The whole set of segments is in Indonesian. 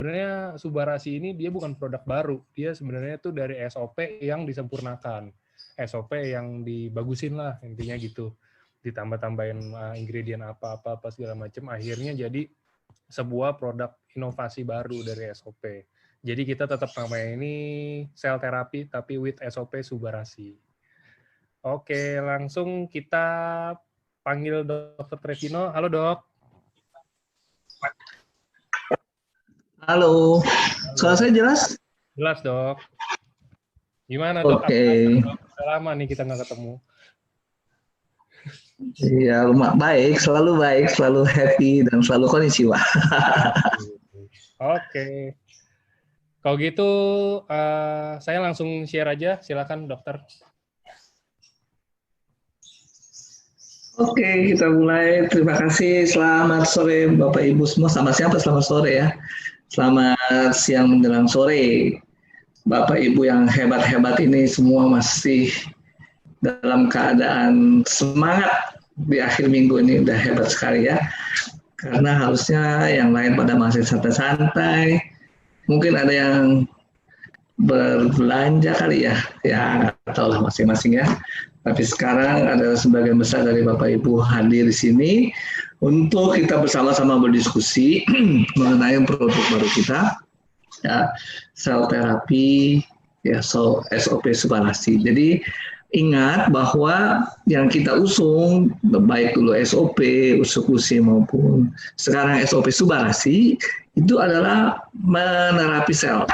Sebenarnya Subarasi ini dia bukan produk baru, dia sebenarnya tuh dari SOP yang disempurnakan, SOP yang dibagusin lah intinya gitu, ditambah-tambahin ingredient apa segala macam, akhirnya jadi sebuah produk inovasi baru dari SOP. Jadi kita tetap namanya ini sel terapi tapi with SOP Subarasi. Oke, langsung kita panggil Dr. Trevino. Halo dok. Halo, suara saya jelas? Jelas dok. Gimana dok? Oke. Udah lama nih kita nggak ketemu. Iya, baik, selalu happy dan selalu konnichiwa. Oke. Kalau gitu saya langsung share aja, silakan dokter. Oke, kita mulai. Terima kasih. Selamat sore Bapak Ibu semua. Selamat siang atau selamat sore ya. Selamat siang menjelang sore. Bapak Ibu yang hebat-hebat ini semua masih dalam keadaan semangat di akhir minggu ini, udah hebat sekali ya. Karena harusnya yang lain pada masih santai-santai. Mungkin ada yang berbelanja kali ya. Ya, nggak tahu lah masing-masing ya. Tapi sekarang ada sebagian besar dari Bapak Ibu hadir di sini untuk kita bersama-sama berdiskusi mengenai produk baru kita, ya, sel terapi, ya, SOP Subarasi. Jadi ingat bahwa yang kita usung, baik dulu SOP, Usukusi maupun sekarang SOP Subarasi, itu adalah menerapi sel.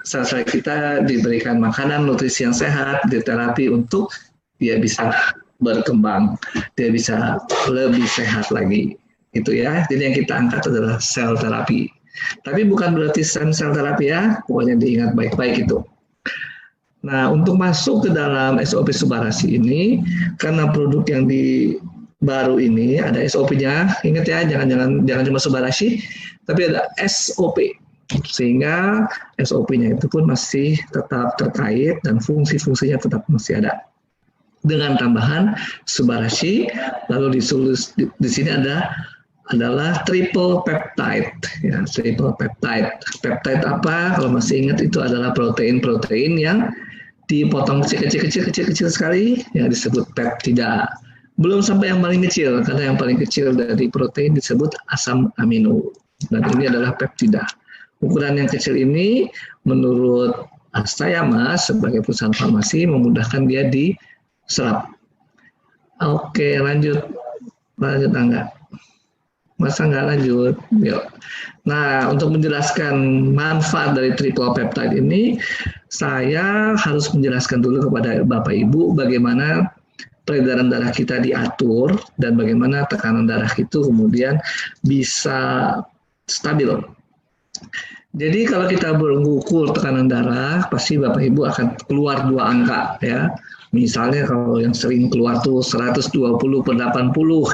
Sel-sel kita diberikan makanan, nutrisi yang sehat, diterapi untuk dia bisa berkembang, dia bisa lebih sehat lagi, itu ya. Jadi yang kita angkat adalah sel terapi. Tapi bukan berarti sel terapi ya, pokoknya diingat baik-baik itu. Nah, untuk masuk ke dalam SOP Subarasi ini, karena produk yang baru ini ada SOP-nya, ingat ya, jangan cuma Subarasi, tapi ada SOP. Sehingga SOP-nya itu pun masih tetap terkait dan fungsi-fungsinya tetap masih ada. Dengan tambahan Subarasi, lalu di sini adalah triple peptide, ya, triple peptide. Peptide apa? Kalau masih ingat itu adalah protein-protein yang dipotong kecil sekali, yang disebut peptida. Belum sampai yang paling kecil, karena yang paling kecil dari protein disebut asam amino. Dan ini adalah peptida. Ukuran yang kecil ini, menurut Astayama sebagai perusahaan farmasi, memudahkan dia diserap. Oke, lanjut enggak? Masa nggak lanjut? Yuk. Nah, untuk menjelaskan manfaat dari triple peptide ini, saya harus menjelaskan dulu kepada Bapak Ibu bagaimana peredaran darah kita diatur dan bagaimana tekanan darah itu kemudian bisa stabil. Jadi kalau kita mengukur tekanan darah, pasti Bapak Ibu akan keluar dua angka ya. Misalnya kalau yang sering keluar tuh 120/80,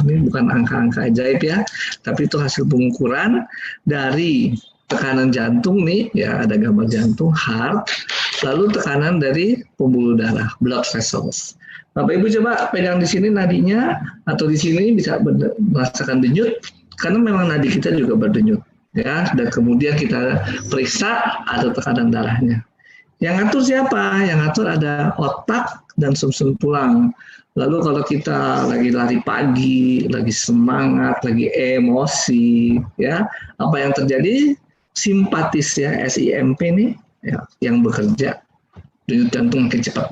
ini bukan angka-angka ajaib ya, tapi itu hasil pengukuran dari tekanan jantung nih, ya ada gambar jantung, heart, lalu tekanan dari pembuluh darah, blood vessels. Bapak Ibu coba pegang di sini nadinya, atau di sini bisa merasakan denyut, karena memang nadi kita juga berdenyut, ya, dan kemudian kita periksa ada tekanan darahnya. Yang ngatur siapa? Yang ngatur ada otak dan sumsum tulang. Lalu kalau kita lagi lari pagi, lagi semangat, lagi emosi, ya, apa yang terjadi? Simpatis ya, SIMP nih, ya, yang bekerja, denyut jantung makin cepat.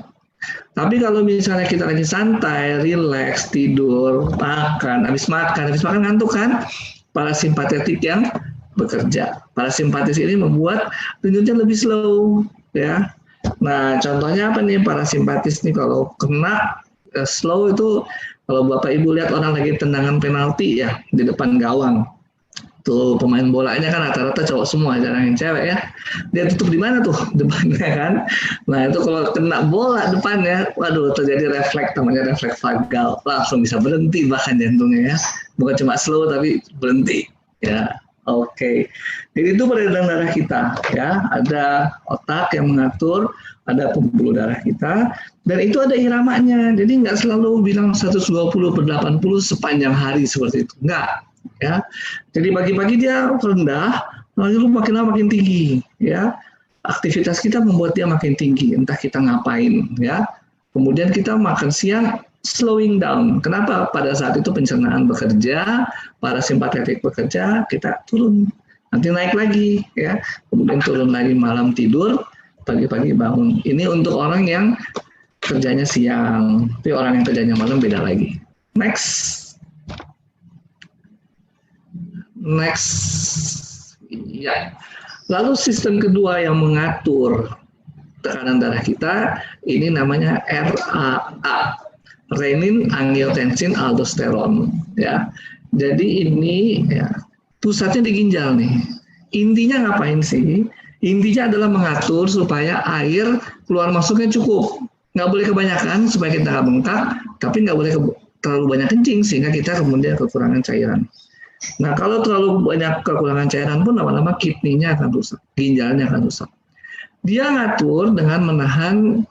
Tapi kalau misalnya kita lagi santai, rileks, tidur, habis makan ngantuk kan? Parasimpatetik yang bekerja. Parasimpatis ini membuat denyutnya lebih slow, ya. Nah, contohnya apa nih parasimpatis nih kalau kena slow itu, kalau Bapak Ibu lihat orang lagi tendangan penalti ya di depan gawang. Tuh pemain bolanya kan rata-rata cowok semua, jarang yang cewek ya. Dia tutup di mana tuh depannya kan? Nah, itu kalau kena bola depannya, waduh terjadi refleks, namanya refleks vagal. Langsung bisa berhenti bahkan jantungnya ya. Bukan cuma slow tapi berhenti ya. Oke, jadi itu peredaran darah kita ya, ada otak yang mengatur, ada pembuluh darah kita, dan itu ada iramanya, jadi nggak selalu bilang 120/80 sepanjang hari seperti itu, nggak ya. Jadi pagi-pagi dia rendah, Lalu makin lama makin tinggi, ya. Aktivitas kita membuat dia makin tinggi, entah kita ngapain, ya. Kemudian kita makan siang slowing down. Kenapa? Pada saat itu pencernaan bekerja, parasimpatetik bekerja, kita turun. Nanti naik lagi, ya. Kemudian turun lagi malam tidur, pagi-pagi bangun. Ini untuk orang yang kerjanya siang, tapi orang yang kerjanya malam beda lagi. Next. Ya. Lalu sistem kedua yang mengatur tekanan darah kita, ini namanya RAA, renin, angiotensin, aldosteron. Ya, jadi ini ya, pusatnya di ginjal nih. Intinya ngapain sih? Intinya adalah mengatur supaya air keluar masuknya cukup. Nggak boleh kebanyakan supaya kita nggak bengkak, tapi nggak boleh terlalu banyak kencing sehingga kita kemudian kekurangan cairan. Nah, kalau terlalu banyak kekurangan cairan pun lama-lama kidney-nya akan rusak, ginjalnya akan rusak. Dia ngatur dengan menahan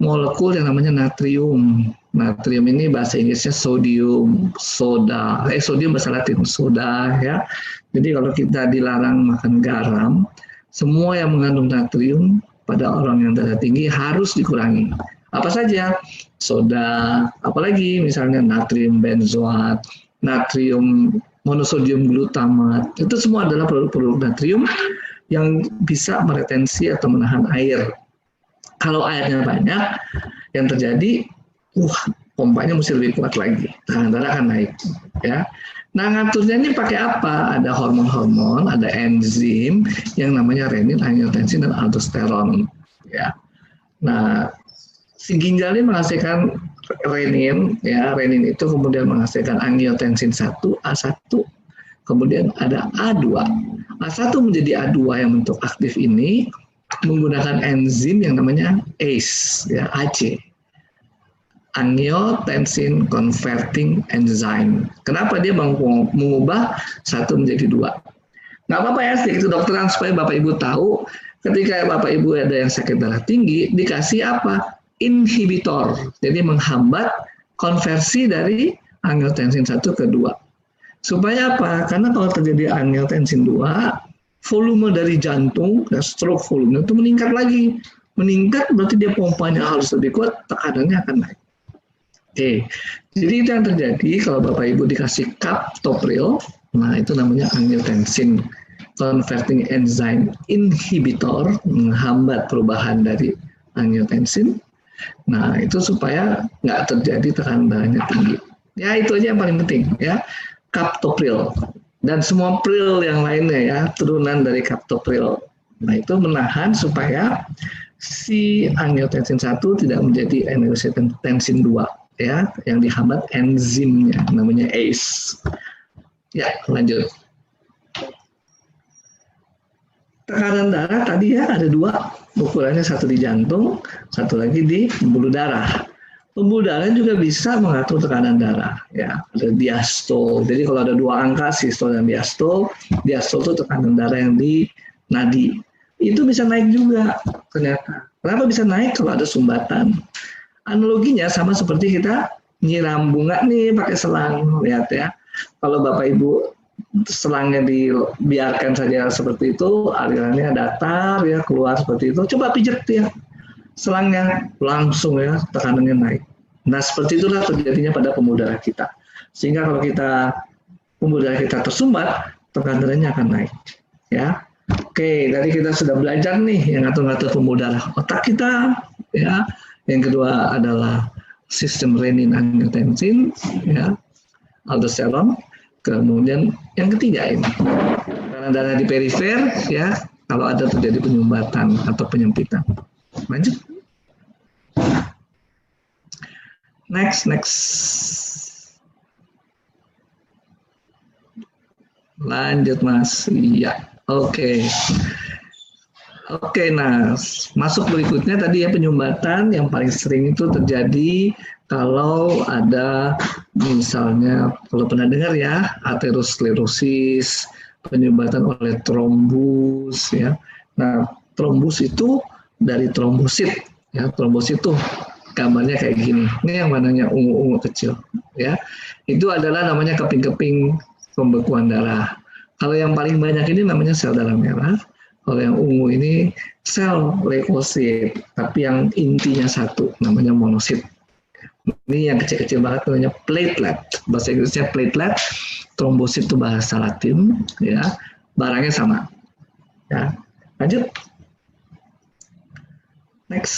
molekul yang namanya natrium. Natrium ini bahasa Inggrisnya sodium, soda. Sodium bahasa Latin, soda, ya. Jadi kalau kita dilarang makan garam, semua yang mengandung natrium pada orang yang darah tinggi harus dikurangi. Apa saja? Soda, apalagi misalnya natrium benzoat, natrium monosodium glutamat, itu semua adalah produk-produk natrium yang bisa meretensi atau menahan air. Kalau airnya banyak, yang terjadi, pompanya mesti lebih kuat lagi, tekanan darah akan naik. Ya. Nah, ngaturnya ini pakai apa? Ada hormon-hormon, ada enzim yang namanya renin, angiotensin, dan aldosteron. Ya. Nah, si ginjal ini menghasilkan renin, ya, renin itu kemudian menghasilkan angiotensin 1, A1, kemudian ada A2. A1 menjadi A2 yang bentuk aktif ini menggunakan enzim yang namanya ACE, ya, AC. Angiotensin Converting Enzyme. Kenapa dia mengubah 1 menjadi 2? Nggak apa-apa ya, sedikit kedokteran supaya Bapak Ibu tahu ketika Bapak Ibu ada yang sakit darah tinggi, dikasih apa? Inhibitor, jadi menghambat konversi dari angiotensin 1 ke 2. Supaya apa? Karena kalau terjadi angiotensin 2, volume dari jantung, stroke volume itu meningkat lagi. Meningkat berarti dia pompanya harus lebih kuat, tekanannya akan naik. Oke, jadi itu yang terjadi kalau Bapak Ibu dikasih captopril, nah itu namanya angiotensin converting enzyme inhibitor, menghambat perubahan dari angiotensin. Nah, itu supaya nggak terjadi tekanan darahnya tinggi. Ya, itu aja yang paling penting, ya. Captopril. Dan semua pril yang lainnya, ya, turunan dari captopril. Nah, itu menahan supaya si angiotensin 1 tidak menjadi angiotensin 2, ya, yang dihambat enzimnya, namanya ACE. Ya, lanjut. Tekanan darah tadi ya ada 2, ukurannya satu di jantung, satu lagi di pembuluh darah. Pembuluh darah juga bisa mengatur tekanan darah, ya, ada diastol. Jadi kalau ada 2 angka, sistol dan diastol, diastol itu tekanan darah yang di nadi. Itu bisa naik juga ternyata. Kenapa bisa naik? Kalau ada sumbatan. Analoginya sama seperti kita nyiram bunga nih pakai selang, lihat ya. Kalau Bapak Ibu selangnya dibiarkan saja seperti itu, alirannya datar ya, keluar seperti itu, coba pijet ya selangnya, langsung ya tekanannya naik. Nah, seperti itulah terjadinya pada pembuluh darah kita. Sehingga kalau pembuluh darah kita tersumbat, tekanan darahnya akan naik, ya. Oke, tadi kita sudah belajar nih yang ngatur-ngatur pembuluh darah otak kita, ya. Yang kedua adalah sistem renin angiotensin, ya, aldosteron. Kemudian yang ketiga ini tekanan darah di perifer, ya, kalau ada terjadi penyumbatan atau penyempitan. Lanjut. Next. Lanjut, Mas. Iya. Oke. Nah, masuk berikutnya tadi ya, penyumbatan yang paling sering itu terjadi kalau ada misalnya, kalau pernah dengar ya, aterosklerosis, penyumbatan oleh trombus ya. Nah, trombus itu dari trombosit ya, trombosit itu gambarnya kayak gini. Ini yang warnanya ungu-ungu kecil ya. Itu adalah namanya keping-keping pembekuan darah. Kalau yang paling banyak ini namanya sel darah merah. Kalau yang ungu ini sel leukosit, tapi yang intinya satu, namanya monosit. Ini yang kecil-kecil banget namanya platelet. Bahasa Inggrisnya platelet, trombosit itu bahasa Latin, ya. Barangnya sama. Ya. Lanjut. Next.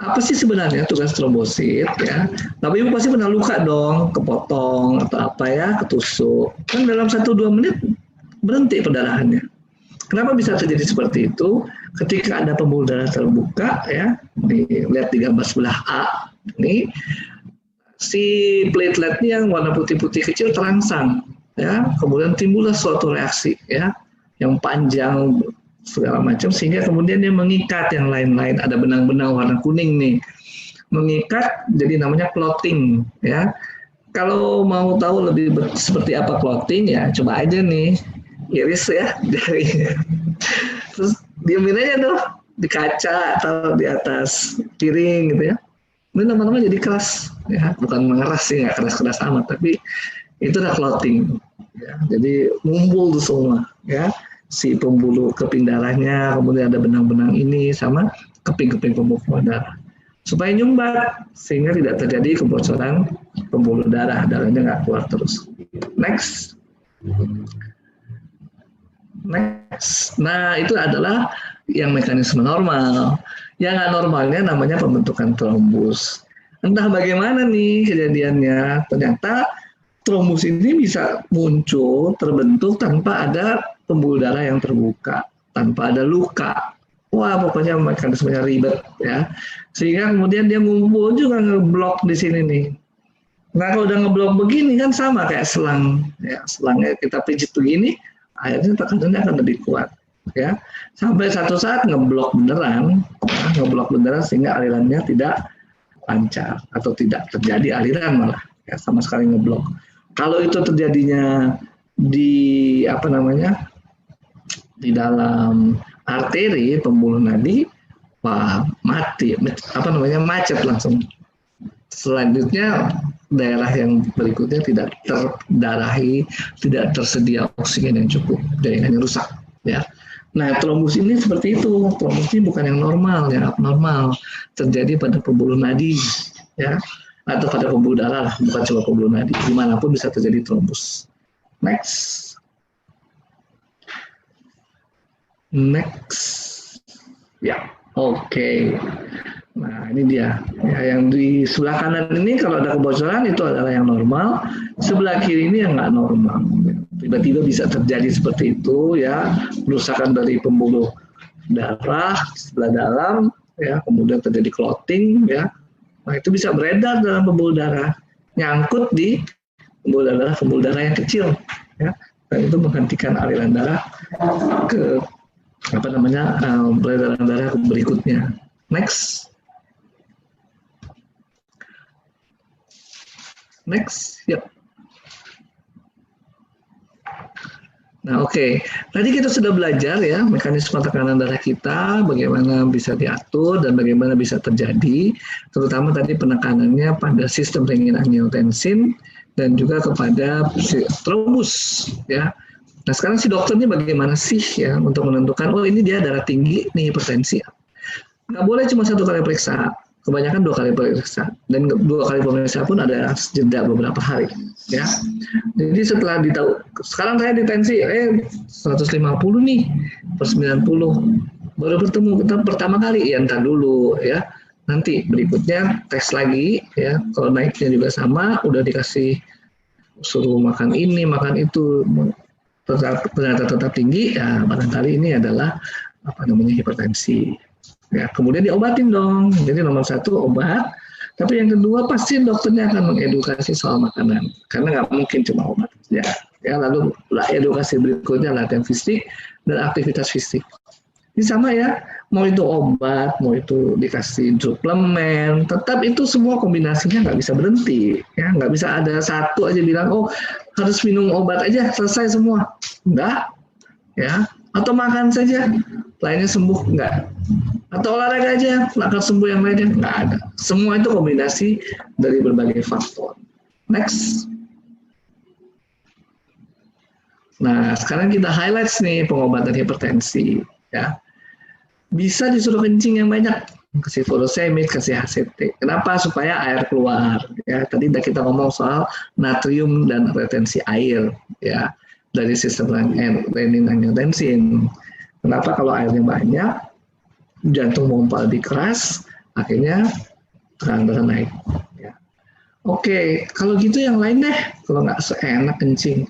Apa sih sebenarnya tugas trombosit, ya? Tapi Ibu pasti pernah luka dong, kepotong atau apa ya, ketusuk. Kan dalam 1-2 menit berhenti perdarahannya. Kenapa bisa terjadi seperti itu? Ketika ada pembuluh darah terbuka, ya, lihat di gambar sebelah A, ini si plateletnya yang warna putih-putih kecil terangsang, ya, kemudian timbullah suatu reaksi, ya, yang panjang segala macam sehingga kemudian dia mengikat yang lain-lain. Ada benang-benang warna kuning nih, mengikat jadi namanya clotting, ya. Kalau mau tahu lebih seperti apa clotting, ya coba aja nih iris ya dari terus diemin aja tuh di kaca atau di atas piring gitu ya. Ini lama-lama jadi keras, ya, bukan mengeras sih, nggak keras-keras amat, tapi itu udah clotting, ya. Jadi ngumpul tuh semua, ya, si pembuluh keping darahnya, kemudian ada benang-benang ini sama keping-keping pembuluh darah supaya nyumbat sehingga tidak terjadi kebocoran pembuluh darah, darahnya nggak keluar terus. Next. Nah, itu adalah yang mekanisme normal. Yang nggak normalnya namanya pembentukan trombus. Entah bagaimana nih kejadiannya, ternyata trombus ini bisa muncul, terbentuk tanpa ada pembuluh darah yang terbuka, tanpa ada luka. Wah, pokoknya mekanismenya ribet, ya. Sehingga kemudian dia ngumpul juga ngeblok di sini nih. Nah, kalau udah ngeblok begini kan sama kayak selang, ya, selangnya kita pijit begini, akhirnya tekanannya akan lebih kuat, ya, sampai satu saat ngeblok beneran, ya, ngeblok beneran sehingga alirannya tidak lancar atau tidak terjadi aliran malah, ya, sama sekali ngeblok. Kalau itu terjadinya di apa namanya di dalam arteri pembuluh nadi, wah mati, apa namanya macet langsung. Selanjutnya daerah yang berikutnya tidak terdarahi, tidak tersedia oksigen yang cukup, jaringannya rusak, ya. Nah, trombus ini seperti itu. Trombus ini bukan yang normal, yang abnormal, terjadi pada pembuluh nadi, ya, atau pada pembuluh darah, bukan cuma pembuluh nadi. Dimanapun bisa terjadi trombus. Next. Ya, oke. Nah, ini dia. Ya, yang di sebelah kanan ini kalau ada kebocoran itu adalah yang normal. Sebelah kiri ini yang nggak normal. Tiba-tiba bisa terjadi seperti itu, ya, kerusakan dari pembuluh darah sebelah dalam, ya, kemudian terjadi clotting, ya. Nah, itu bisa beredar dalam pembuluh darah, nyangkut di pembuluh darah yang kecil, ya. Dan itu menghentikan aliran darah ke apa namanya peredaran darah berikutnya. Next. Yep. Nah, oke. Tadi kita sudah belajar, ya, mekanisme tekanan darah kita, bagaimana bisa diatur dan bagaimana bisa terjadi, terutama tadi penekanannya pada sistem renin-angiotensin dan juga kepada trombus, ya. Nah, sekarang si dokternya bagaimana sih, ya, untuk menentukan, oh ini dia darah tinggi, nih hipertensi. Nggak boleh cuma 1 kali periksa, kebanyakan 2 kali periksa, dan 2 kali periksa pun ada jeda beberapa hari, ya. Jadi setelah ditahu, sekarang saya ditensi 150 nih per 90, baru bertemu kita pertama kali, ya entar dulu, ya. Nanti berikutnya tes lagi, ya. Kalau naiknya juga sama, udah dikasih suruh makan ini, makan itu, ternyata tetap tinggi, ya barangkali ini adalah apa namanya hipertensi. Ya, kemudian diobatin dong. Jadi nomor 1 obat, tapi yang kedua pasti dokternya akan mengedukasi soal makanan, karena nggak mungkin cuma obat. Ya, lalu edukasi berikutnya latihan fisik dan aktivitas fisik. Ini sama, ya, mau itu obat, mau itu dikasih suplemen, tetap itu semua kombinasinya nggak bisa berhenti, ya, nggak bisa ada satu aja bilang, oh harus minum obat aja selesai semua, enggak, ya, atau makan saja, lainnya sembuh, enggak, atau olahraga aja, akan sembuh yang lainnya, enggak ada, semua itu kombinasi dari berbagai faktor. Next. Nah, sekarang kita highlights nih pengobatan hipertensi, ya. Bisa disuruh kencing yang banyak, kasih furosemid, kasih HCT. Kenapa? Supaya air keluar. Ya, tadi udah kita ngomong soal natrium dan retensi air, ya, dari sistem renin-angiotensin. Kenapa? Kalau airnya banyak, jantung pompa lebih keras, akhirnya tekanan darah naik. Ya. Oke, kalau gitu yang lain deh. Kalau nggak seenak kencing,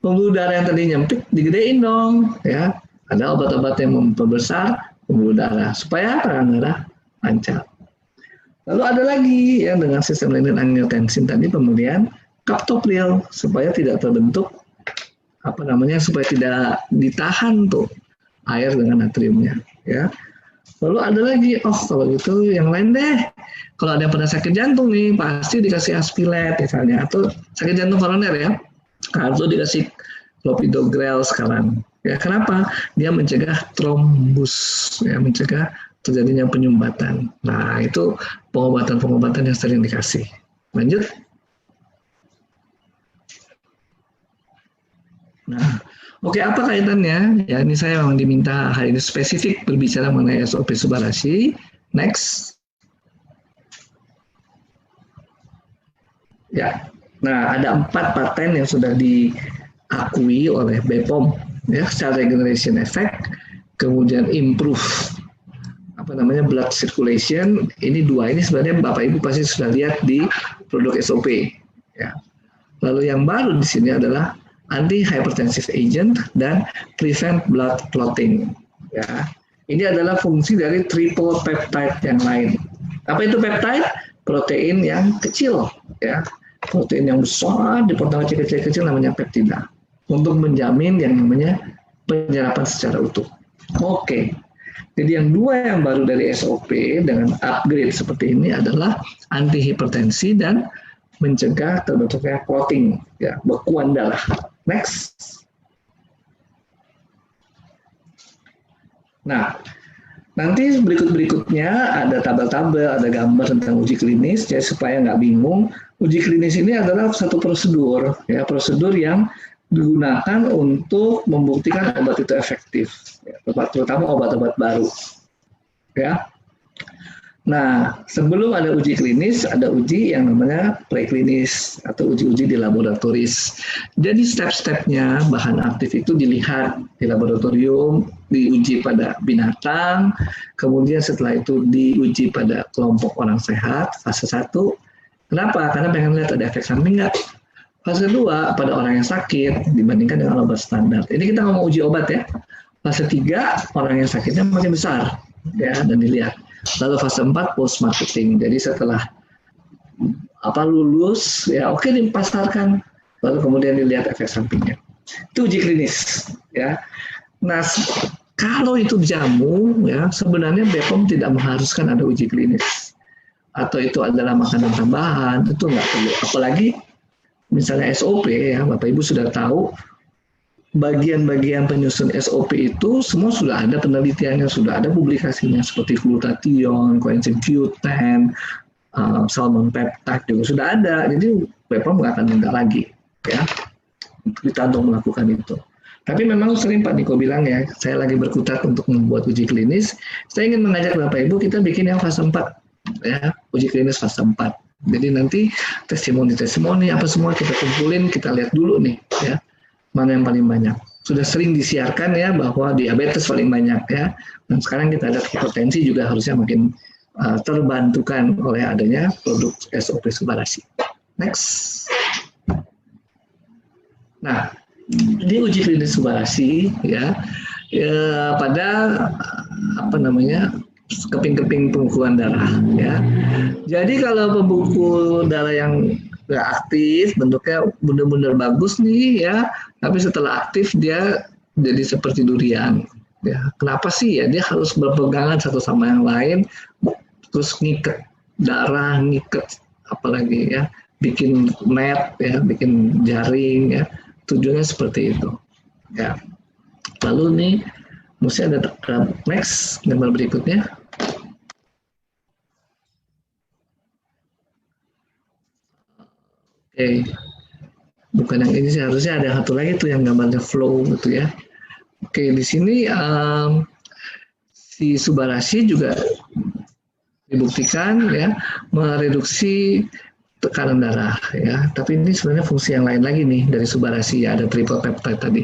pembuluh darah yang tadi nyempit digedein dong, ya. Ada obat-obat yang memperbesar pembuluh darah supaya tekanan darah lancar. Lalu ada lagi ya dengan sistem renin-angiotensin tadi pemberian kaptopril supaya tidak terbentuk supaya tidak ditahan tuh air dengan natriumnya, ya. Lalu ada lagi, kalau gitu yang lain deh. Kalau ada yang pernah sakit jantung nih, pasti dikasih Aspilet misalnya, atau sakit jantung koroner ya, atau dikasih clopidogrel sekarang. Ya, kenapa? Dia mencegah trombus, ya, mencegah terjadinya penyumbatan. Nah, itu pengobatan-pengobatan yang sering dikasih. Lanjut. Nah, oke, apa kaitannya? Ya, ini saya memang diminta hari ini spesifik berbicara mengenai SOP Subarashi. Next. Ya, nah ada 4 paten yang sudah diakui oleh BPOM, ya, secara regeneration effect, kemudian improve blood circulation. Ini 2 ini sebenarnya Bapak Ibu pasti sudah lihat di produk SOP. Ya. Lalu yang baru di sini adalah anti-hypertensive agent dan prevent blood clotting. Ya. Ini adalah fungsi dari triple peptide yang lain. Apa itu peptide? Protein yang kecil, ya. Protein yang besar dipotong kecil-kecil namanya peptida untuk menjamin yang namanya penyerapan secara utuh. Oke. Jadi yang 2 yang baru dari SOP dengan upgrade seperti ini adalah antihipertensi dan mencegah terbentuknya clotting, ya, bekuan darah. Next. Nah, nanti berikutnya ada tabel-tabel, ada gambar tentang uji klinis, jadi supaya nggak bingung. Uji klinis ini adalah satu prosedur, ya, prosedur yang digunakan untuk membuktikan obat itu efektif, ya, terutama obat-obat baru. Ya. Nah, sebelum ada uji klinis, ada uji yang namanya preklinis atau uji-uji di laboratoris. Jadi step-stepnya bahan aktif itu dilihat di laboratorium, diuji pada binatang, kemudian setelah itu diuji pada kelompok orang sehat, fase 1. Kenapa? Karena pengen lihat ada efek samping nggak. Fase 2 pada orang yang sakit dibandingkan dengan obat standar. Ini kita ngomong uji obat ya. Fase 3 orang yang sakitnya makin besar, ya, dan dilihat. Lalu fase 4 post marketing. Jadi setelah lulus, ya oke, dipasarkan. Lalu kemudian dilihat efek sampingnya. Itu uji klinis, ya. Nah, kalau itu jamu, ya, sebenarnya BPOM tidak mengharuskan ada uji klinis. Atau itu adalah makanan tambahan, itu nggak perlu. Apalagi misalnya SOP, ya, Bapak Ibu sudah tahu bagian-bagian penyusun SOP itu semua sudah ada penelitiannya, sudah ada publikasinya seperti glutathione, coenzim Q10, salmon peptide juga sudah ada. Jadi BPOM nggak akan minta lagi, ya, kita untuk melakukan itu. Tapi memang sering Pak Niko bilang, ya, saya lagi berkutat untuk membuat uji klinis. Saya ingin mengajak Bapak Ibu kita bikin yang fase 4, ya, uji klinis fase 4. Jadi nanti testimoni apa semua kita kumpulin, kita lihat dulu nih, ya, mana yang paling banyak. Sudah sering disiarkan, ya, bahwa diabetes paling banyak, ya. Dan sekarang kita ada hipertensi juga harusnya makin terbantukan oleh adanya produk SOP Subarashi. Next. Nah, di uji klinis Subarashi, ya, pada keping-keping pembekuan darah, ya. Jadi kalau pembekuan darah yang nggak aktif, bentuknya benar-benar bagus nih, ya, tapi setelah aktif dia jadi seperti durian. Ya, kenapa sih? Ya, dia harus berpegangan satu sama yang lain, terus ngiket darah, ngiket apalagi, ya, bikin net, ya, bikin jaring, ya. Tujuannya seperti itu, ya. Lalu nih mesti ada next gambar berikutnya. Oke. bukan yang ini sih, harusnya ada satu lagi tuh yang gambarnya flow gitu ya. Oke, di sini si Subarashi juga dibuktikan ya mereduksi tekanan darah ya. Tapi ini sebenarnya fungsi yang lain lagi nih dari Subarashi ya, ada triple peptide tadi.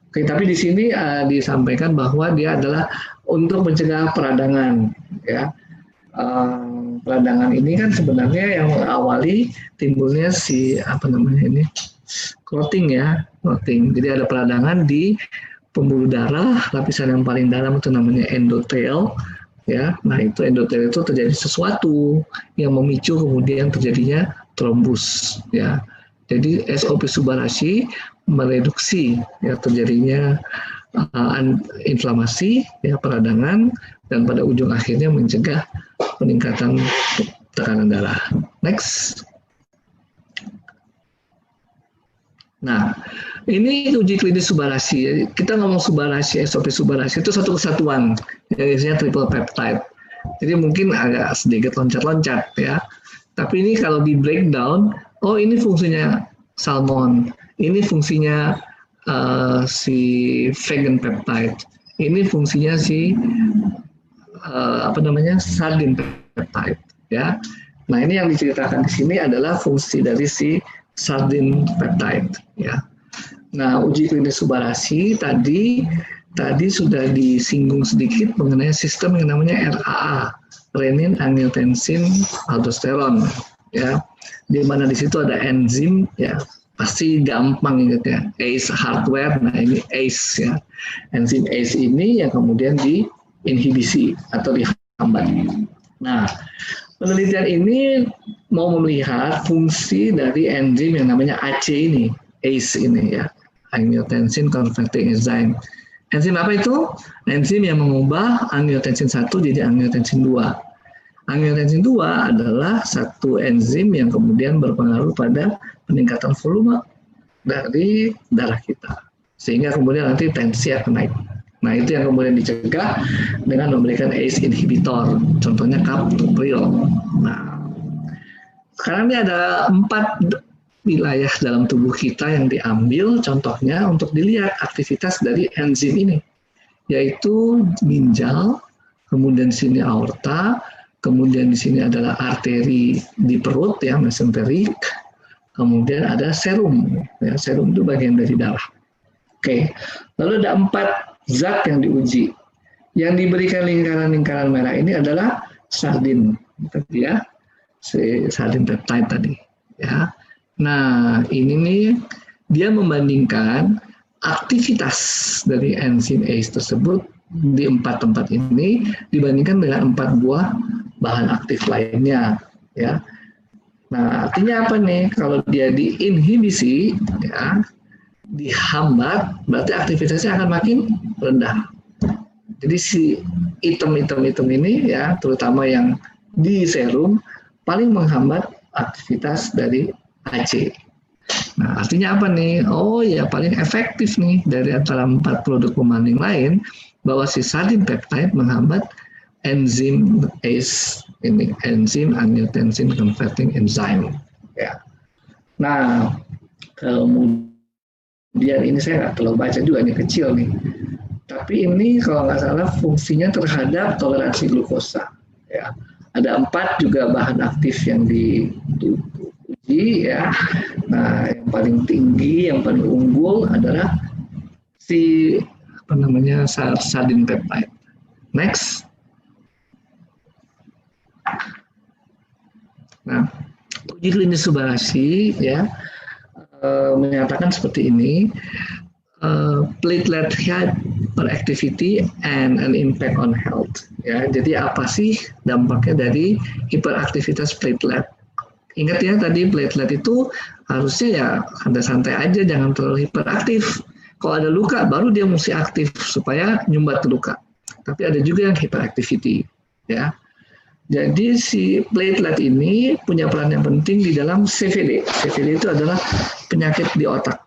Oke, tapi di sini disampaikan bahwa dia adalah untuk mencegah peradangan ya. Peradangan ini kan sebenarnya yang mengawali timbulnya si clotting ya, clotting. Jadi ada peradangan di pembuluh darah, lapisan yang paling dalam itu namanya endotel ya. Nah, itu endotel itu terjadi sesuatu yang memicu kemudian terjadinya trombus ya. Jadi SOP Subarashi mereduksi ya terjadinya inflamasi ya, peradangan, dan pada ujung akhirnya mencegah peningkatan tekanan darah. Next. Nah, ini uji klinis Subarashi. Kita ngomong Subarashi, SOP Subarashi itu satu kesatuan, jenisnya triple peptide. Jadi mungkin agak sedikit loncat-loncat ya. Tapi ini kalau di breakdown, oh ini fungsinya salmon, ini fungsinya si vegan peptide, ini fungsinya si sardine peptide ya. Nah, ini yang diceritakan di sini adalah fungsi dari si sardine peptide ya. Nah, uji klinis Subarashi tadi sudah disinggung sedikit mengenai sistem yang namanya RAA, renin angiotensin aldosteron ya, di mana di situ ada enzim ya, pasti gampang ingatnya, ACE hardware. Nah, ini ACE ya, enzim ACE ini yang kemudian diinhibisi atau dihambat. Nah, penelitian ini mau melihat fungsi dari enzim yang namanya AC ini, ACE ini ya, angiotensin converting enzyme. Enzim apa itu? Enzim yang mengubah angiotensin 1 jadi angiotensin 2. Angiotensin 2 adalah satu enzim yang kemudian berpengaruh pada peningkatan volume dari darah kita, sehingga kemudian nanti tensi akan naik. Nah, itu yang kemudian dicegah dengan memberikan ACE inhibitor, contohnya captopril. Nah, sekarang ini ada 4 wilayah dalam tubuh kita yang diambil contohnya untuk dilihat aktivitas dari enzim ini, yaitu ginjal, kemudian di sini aorta, kemudian di sini adalah arteri di perut ya, mesenterik, kemudian ada serum ya, serum itu bagian dari darah. Oke, lalu ada 4 zat yang diuji. Yang diberikan lingkaran-lingkaran merah ini adalah sardin tadi ya, sardin peptide tadi ya. Nah, ini nih dia membandingkan aktivitas dari enzim ACE tersebut di 4 tempat ini dibandingkan dengan 4 buah bahan aktif lainnya ya. Nah, artinya apa nih? Kalau dia diinhibisi ya, dihambat, berarti aktivitasnya akan makin rendah. Jadi si item-item ini ya, terutama yang di serum paling menghambat aktivitas dari AC. Nah, artinya apa nih? Oh ya, paling efektif nih dari antara 4 produk pembanding lain bahwa si sardine peptide menghambat enzim ACE ini, enzim angiotensin converting enzyme ya. Nah, kemudian ini saya nggak terlalu baca juga nih, kecil nih. Tapi ini kalau nggak salah fungsinya terhadap toleransi glukosa ya. Ada 4 juga bahan aktif yang diuji ya. Nah, yang paling tinggi, yang paling unggul adalah si sardine peptide. Next. Nah, uji klinis Subarashi ya menyatakan seperti ini, platelet hyperactivity and an impact on health ya. Jadi apa sih dampaknya dari hiperaktivitas platelet? Ingat ya, tadi platelet itu harusnya ya santai-santai aja, jangan terlalu hiperaktif. Kalau ada luka baru dia mesti aktif supaya nyumbat luka. Tapi ada juga yang hyperactivity ya. Jadi si platelet ini punya peran yang penting di dalam CVD. CVD itu adalah penyakit di otak,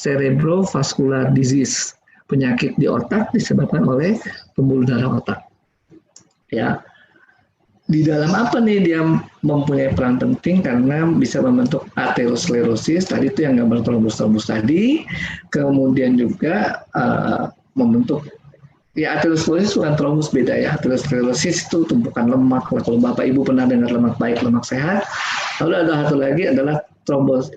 cerebrovascular disease, penyakit di otak disebabkan oleh pembuluh darah otak. Ya. Di dalam apa nih dia mempunyai peran penting karena bisa membentuk aterosklerosis, tadi itu yang gambar trombus-trombus tadi, kemudian juga membentuk, ya aterosklerosis bukan trombus, beda ya, aterosklerosis itu tumpukan lemak, kalau Bapak Ibu pernah dengar lemak baik, lemak sehat, lalu ada satu lagi adalah trombos,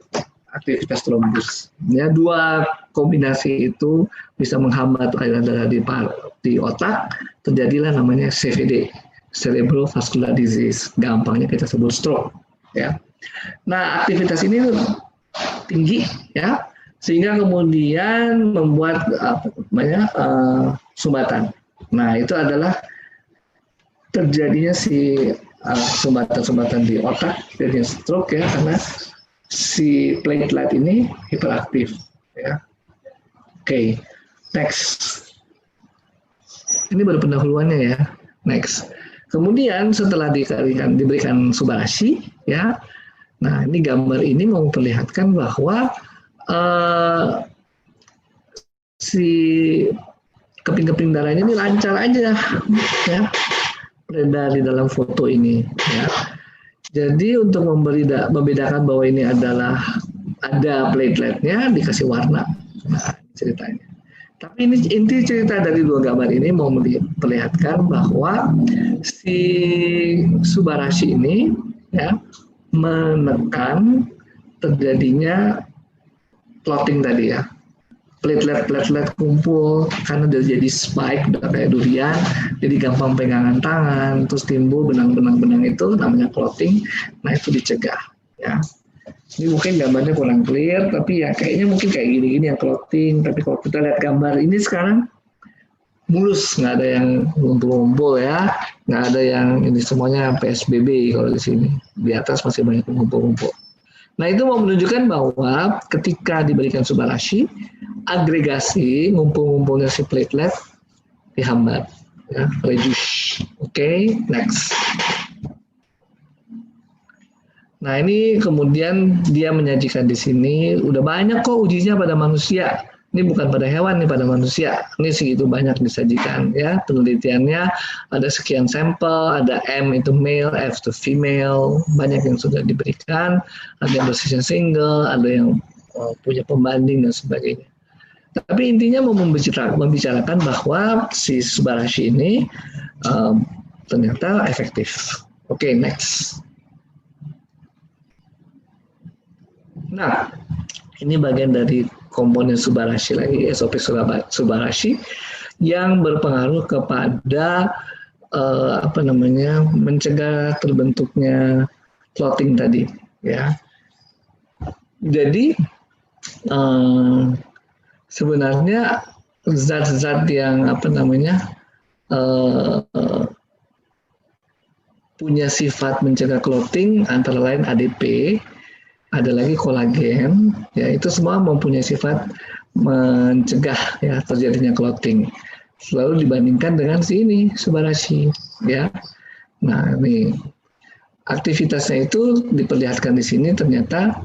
aktivitas trombus. Ya, dua kombinasi itu bisa menghambat aliran darah di otak, terjadilah namanya CVD. Cerebrovascular disease, gampangnya kita sebut stroke, ya. Nah, aktivitas ini tinggi, ya, sehingga kemudian membuat sumbatan. Nah, itu adalah terjadinya si sumbatan-sumbatan di otak, jadinya stroke, ya, karena si platelet ini hiperaktif, ya. Oke, next. Ini baru pendahuluannya ya. Next. Kemudian setelah diberikan Subarashi, ya, nah ini gambar ini memperlihatkan bahwa si keping-keping darahnya ini lancar aja, ya, beredar di dalam foto ini, ya. Jadi untuk membedakan bahwa ini adalah ada plateletnya, dikasih warna, nah, ceritanya. Tapi ini inti cerita dari dua gambar ini mau memperlihatkan bahwa si Subarashi ini, ya, menekan terjadinya clotting tadi, ya. Platelet kumpul karena dia jadi spike, udah kayak durian, jadi gampang pegangan tangan, terus timbul benang-benang itu namanya clotting. Nah, itu dicegah, ya. Ini mungkin gambarnya kurang clear, tapi ya kayaknya mungkin kayak gini-gini yang clotting. Tapi kalau kita lihat gambar ini sekarang mulus, nggak ada yang ngumpul-ngumpul, ya, nggak ada yang ini, semuanya PSBB kalau di sini. Di atas masih banyak ngumpul-ngumpul. Nah, itu mau menunjukkan bahwa ketika diberikan Subarashi, agregasi ngumpul-ngumpulnya si platelet dihambat, ya, reduce. Oke, next. Nah, ini kemudian dia menyajikan di sini, udah banyak kok ujinya pada manusia. Ini bukan pada hewan, nih pada manusia. Ini segitu banyak disajikan, ya. Penelitiannya ada sekian sampel, ada M itu male, F itu female, banyak yang sudah diberikan, ada yang bersisnya single, ada yang punya pembanding dan sebagainya. Tapi intinya mau membicarakan bahwa si Subarashi ini ternyata efektif. Oke, next. Nah, ini bagian dari komponen Subarashi lagi, SOP Subarashi yang berpengaruh kepada mencegah terbentuknya clotting tadi, ya. Jadi sebenarnya zat-zat yang punya sifat mencegah clotting antara lain ADP, ada lagi kolagen, ya, itu semua mempunyai sifat mencegah, ya, terjadinya clotting. Selalu dibandingkan dengan ini Subarashi, ya. Nah, ini aktivitasnya itu diperlihatkan di sini ternyata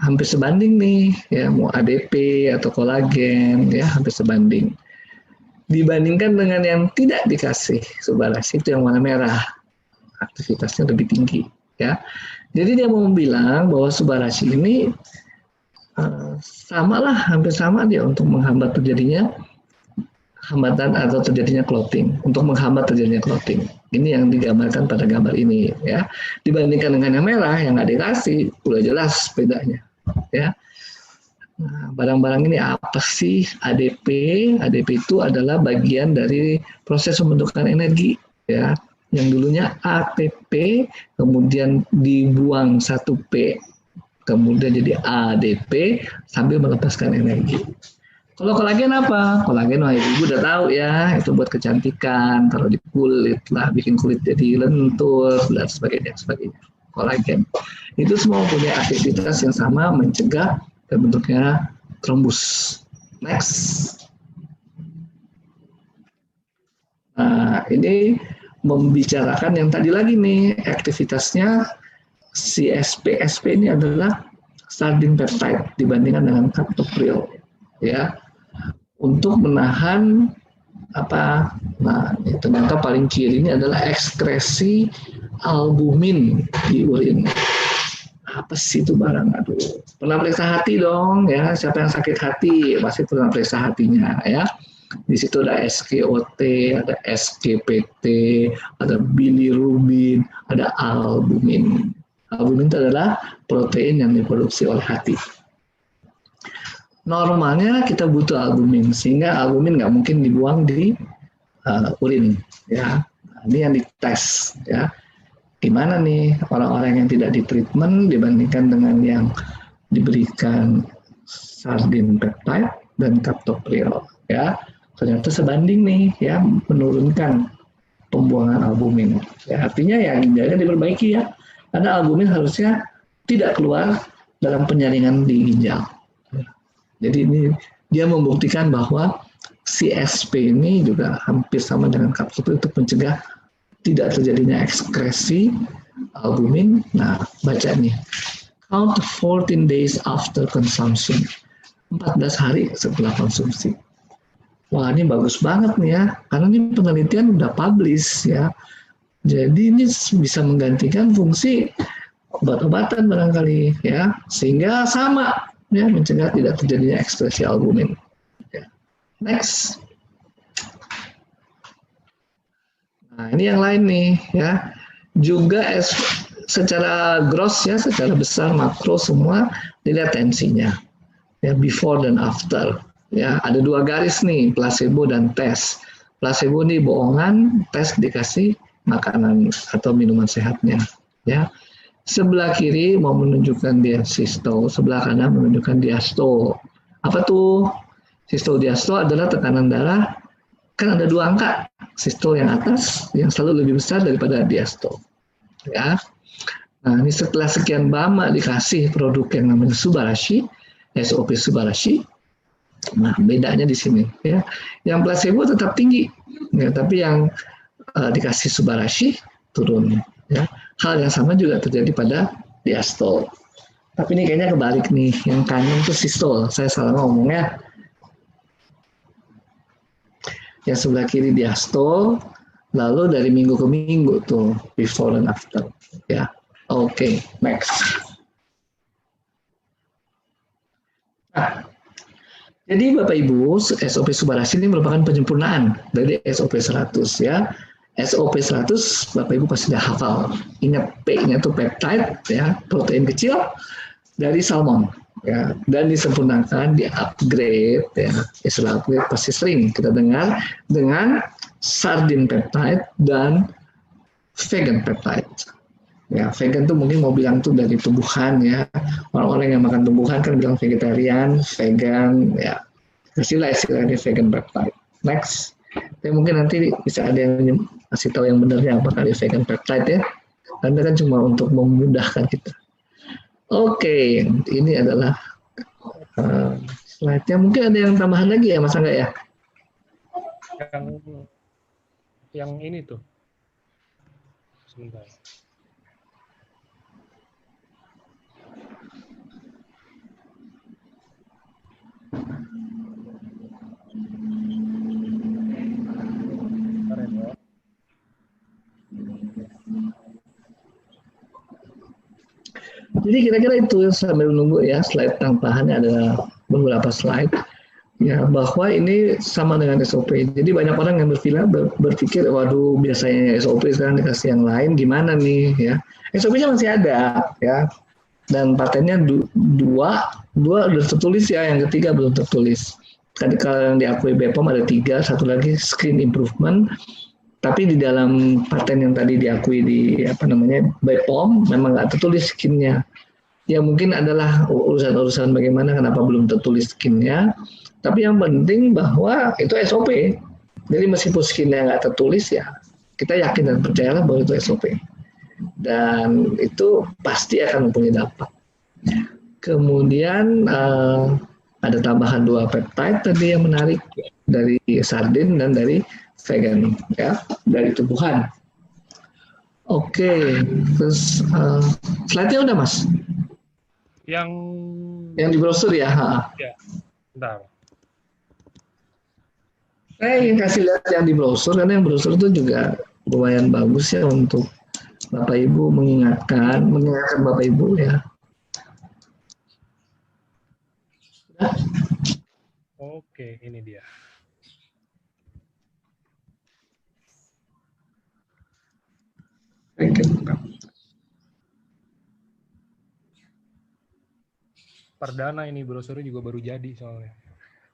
hampir sebanding nih, ya, mau ADP atau kolagen, ya, hampir sebanding. Dibandingkan dengan yang tidak dikasih Subarashi, itu yang warna merah, aktivitasnya lebih tinggi, ya. Jadi dia mau bilang bahwa Subarashi ini hampir sama dia untuk menghambat terjadinya hambatan atau terjadinya clotting, untuk menghambat terjadinya clotting. Ini yang digambarkan pada gambar ini, ya. Dibandingkan dengan yang merah yang nggak dikasih, udah jelas bedanya, ya. Nah, barang-barang ini apa sih? ADP? ADP itu adalah bagian dari proses pembentukan energi, ya. Yang dulunya ATP, kemudian dibuang 1P, kemudian jadi ADP sambil melepaskan energi. Kalau kolagen apa? Kolagen, wah, ibu udah tahu, ya, itu buat kecantikan, taruh di kulit lah, bikin kulit jadi lentur dan sebagainya. Kolagen itu semua punya aktivitas yang sama, mencegah terbentuknya trombus. Next. Nah, ini membicarakan yang tadi lagi nih, aktivitasnya si SP ini adalah starting peptide dibandingkan dengan captopril, ya, untuk menahan Nah, ternyata paling kiri ini adalah ekskresi albumin di urin. Apa sih itu barang? Aduh, pernah periksa hati dong ya. Siapa yang sakit hati pasti pernah periksa hatinya ya. Di situ ada SGOT, ada SGPT, ada bilirubin, ada albumin. Albumin itu adalah protein yang diproduksi oleh hati. Normalnya kita butuh albumin, sehingga albumin nggak mungkin dibuang di urin ya. Ini yang dites ya. Gimana nih orang-orang yang tidak ditreatment dibandingkan dengan yang diberikan sardin peptide dan captopril ya, ternyata sebanding nih ya, menurunkan pembuangan albumin ya, artinya ya ginjalnya diperbaiki ya, karena albumin harusnya tidak keluar dalam penyaringan di ginjal. Jadi ini dia membuktikan bahwa CSP ini juga hampir sama dengan captopril untuk mencegah tidak terjadinya ekskresi albumin. Nah, baca nih. Count 14 days after consumption. 14 hari setelah konsumsi. Wah, ini bagus banget nih ya. Karena ini penelitian udah publish ya. Jadi ini bisa menggantikan fungsi obat-obatan barangkali ya. Sehingga sama ya, mencegah tidak terjadinya ekskresi albumin. Ya. Next. Nah, ini yang lain nih ya. Juga secara gross ya, secara besar makro semua dilihat tensinya. Ya, before dan after. Ya, ada 2 garis nih, placebo dan tes. Placebo ini bohongan, tes dikasih makanan atau minuman sehatnya. Ya. Sebelah kiri mau menunjukkan dia sistol, sebelah kanan menunjukkan diastol. Apa tuh? Sistol diastol adalah tekanan darah. Kan ada 2 angka, sistol yang atas yang selalu lebih besar daripada diastol. Ya. Nah, ini setelah sekian lama dikasih produk yang namanya Subarashi, SOP Subarashi. Nah, bedanya di sini ya. Yang placebo tetap tinggi, ya, tapi yang dikasih Subarashi turun ya. Hal yang sama juga terjadi pada diastol. Tapi ini kayaknya kebalik nih, yang kanan itu sistol. Saya salah ngomongnya. Yang sebelah kiri diastol, lalu dari minggu ke minggu tuh before and after ya. Oke, next. Nah, jadi Bapak Ibu, SOP Subarashi ini merupakan penyempurnaan dari SOP 100 ya. SOP 100 Bapak Ibu pasti sudah hafal. Ingat P-nya itu peptide ya, protein kecil dari salmon. Ya, dan disempurnakan, di-upgrade, ya, istilah upgrade pasti sering kita dengar dengan sardin peptide dan vegan peptide. Ya, vegan tuh mungkin mau bilang tuh dari tumbuhan ya. Orang-orang yang makan tumbuhan kan bilang vegetarian, vegan, ya. Istilahnya vegan peptide. Next. Tapi mungkin nanti bisa ada yang kasih tahu yang benarnya apa kali vegan peptide ya. Karena kan cuma untuk memudahkan kita. Oke, ini adalah slide-nya. Mungkin ada yang tambahan lagi ya, Mas Angga ya? Yang ini tuh. Sebentar. Jadi kira-kira itu sambil menunggu ya, slide tambahannya ada beberapa slide ya, bahwa ini sama dengan SOP. Jadi banyak orang yang berpikir waduh biasanya SOP sekarang dikasih yang lain gimana nih ya. SOP-nya masih ada ya. Dan patennya dua udah tertulis ya, yang ketiga belum tertulis. Kalau yang diakui BPOM ada 3, satu lagi skin improvement. Tapi di dalam paten yang tadi diakui di BPOM memang nggak tertulis skinnya. Ya mungkin adalah urusan-urusan bagaimana kenapa belum tertulis skinnya. Tapi yang penting bahwa itu SOP. Jadi meskipun skinnya nggak tertulis ya kita yakin dan percayalah bahwa itu SOP. Dan itu pasti akan mempunyai dampak. Kemudian ada tambahan 2 peptide tadi yang menarik dari sardin dan dari vegan ya, dari tumbuhan. Oke, terus slide-nya udah Mas? Yang di brosur ya? Ya, bentar. Saya ingin kasih lihat yang di brosur karena yang brosur itu juga lumayan bagus ya untuk Bapak Ibu mengingatkan Bapak Ibu ya. Oke, ini dia. Perdana ini brosurnya juga baru jadi soalnya.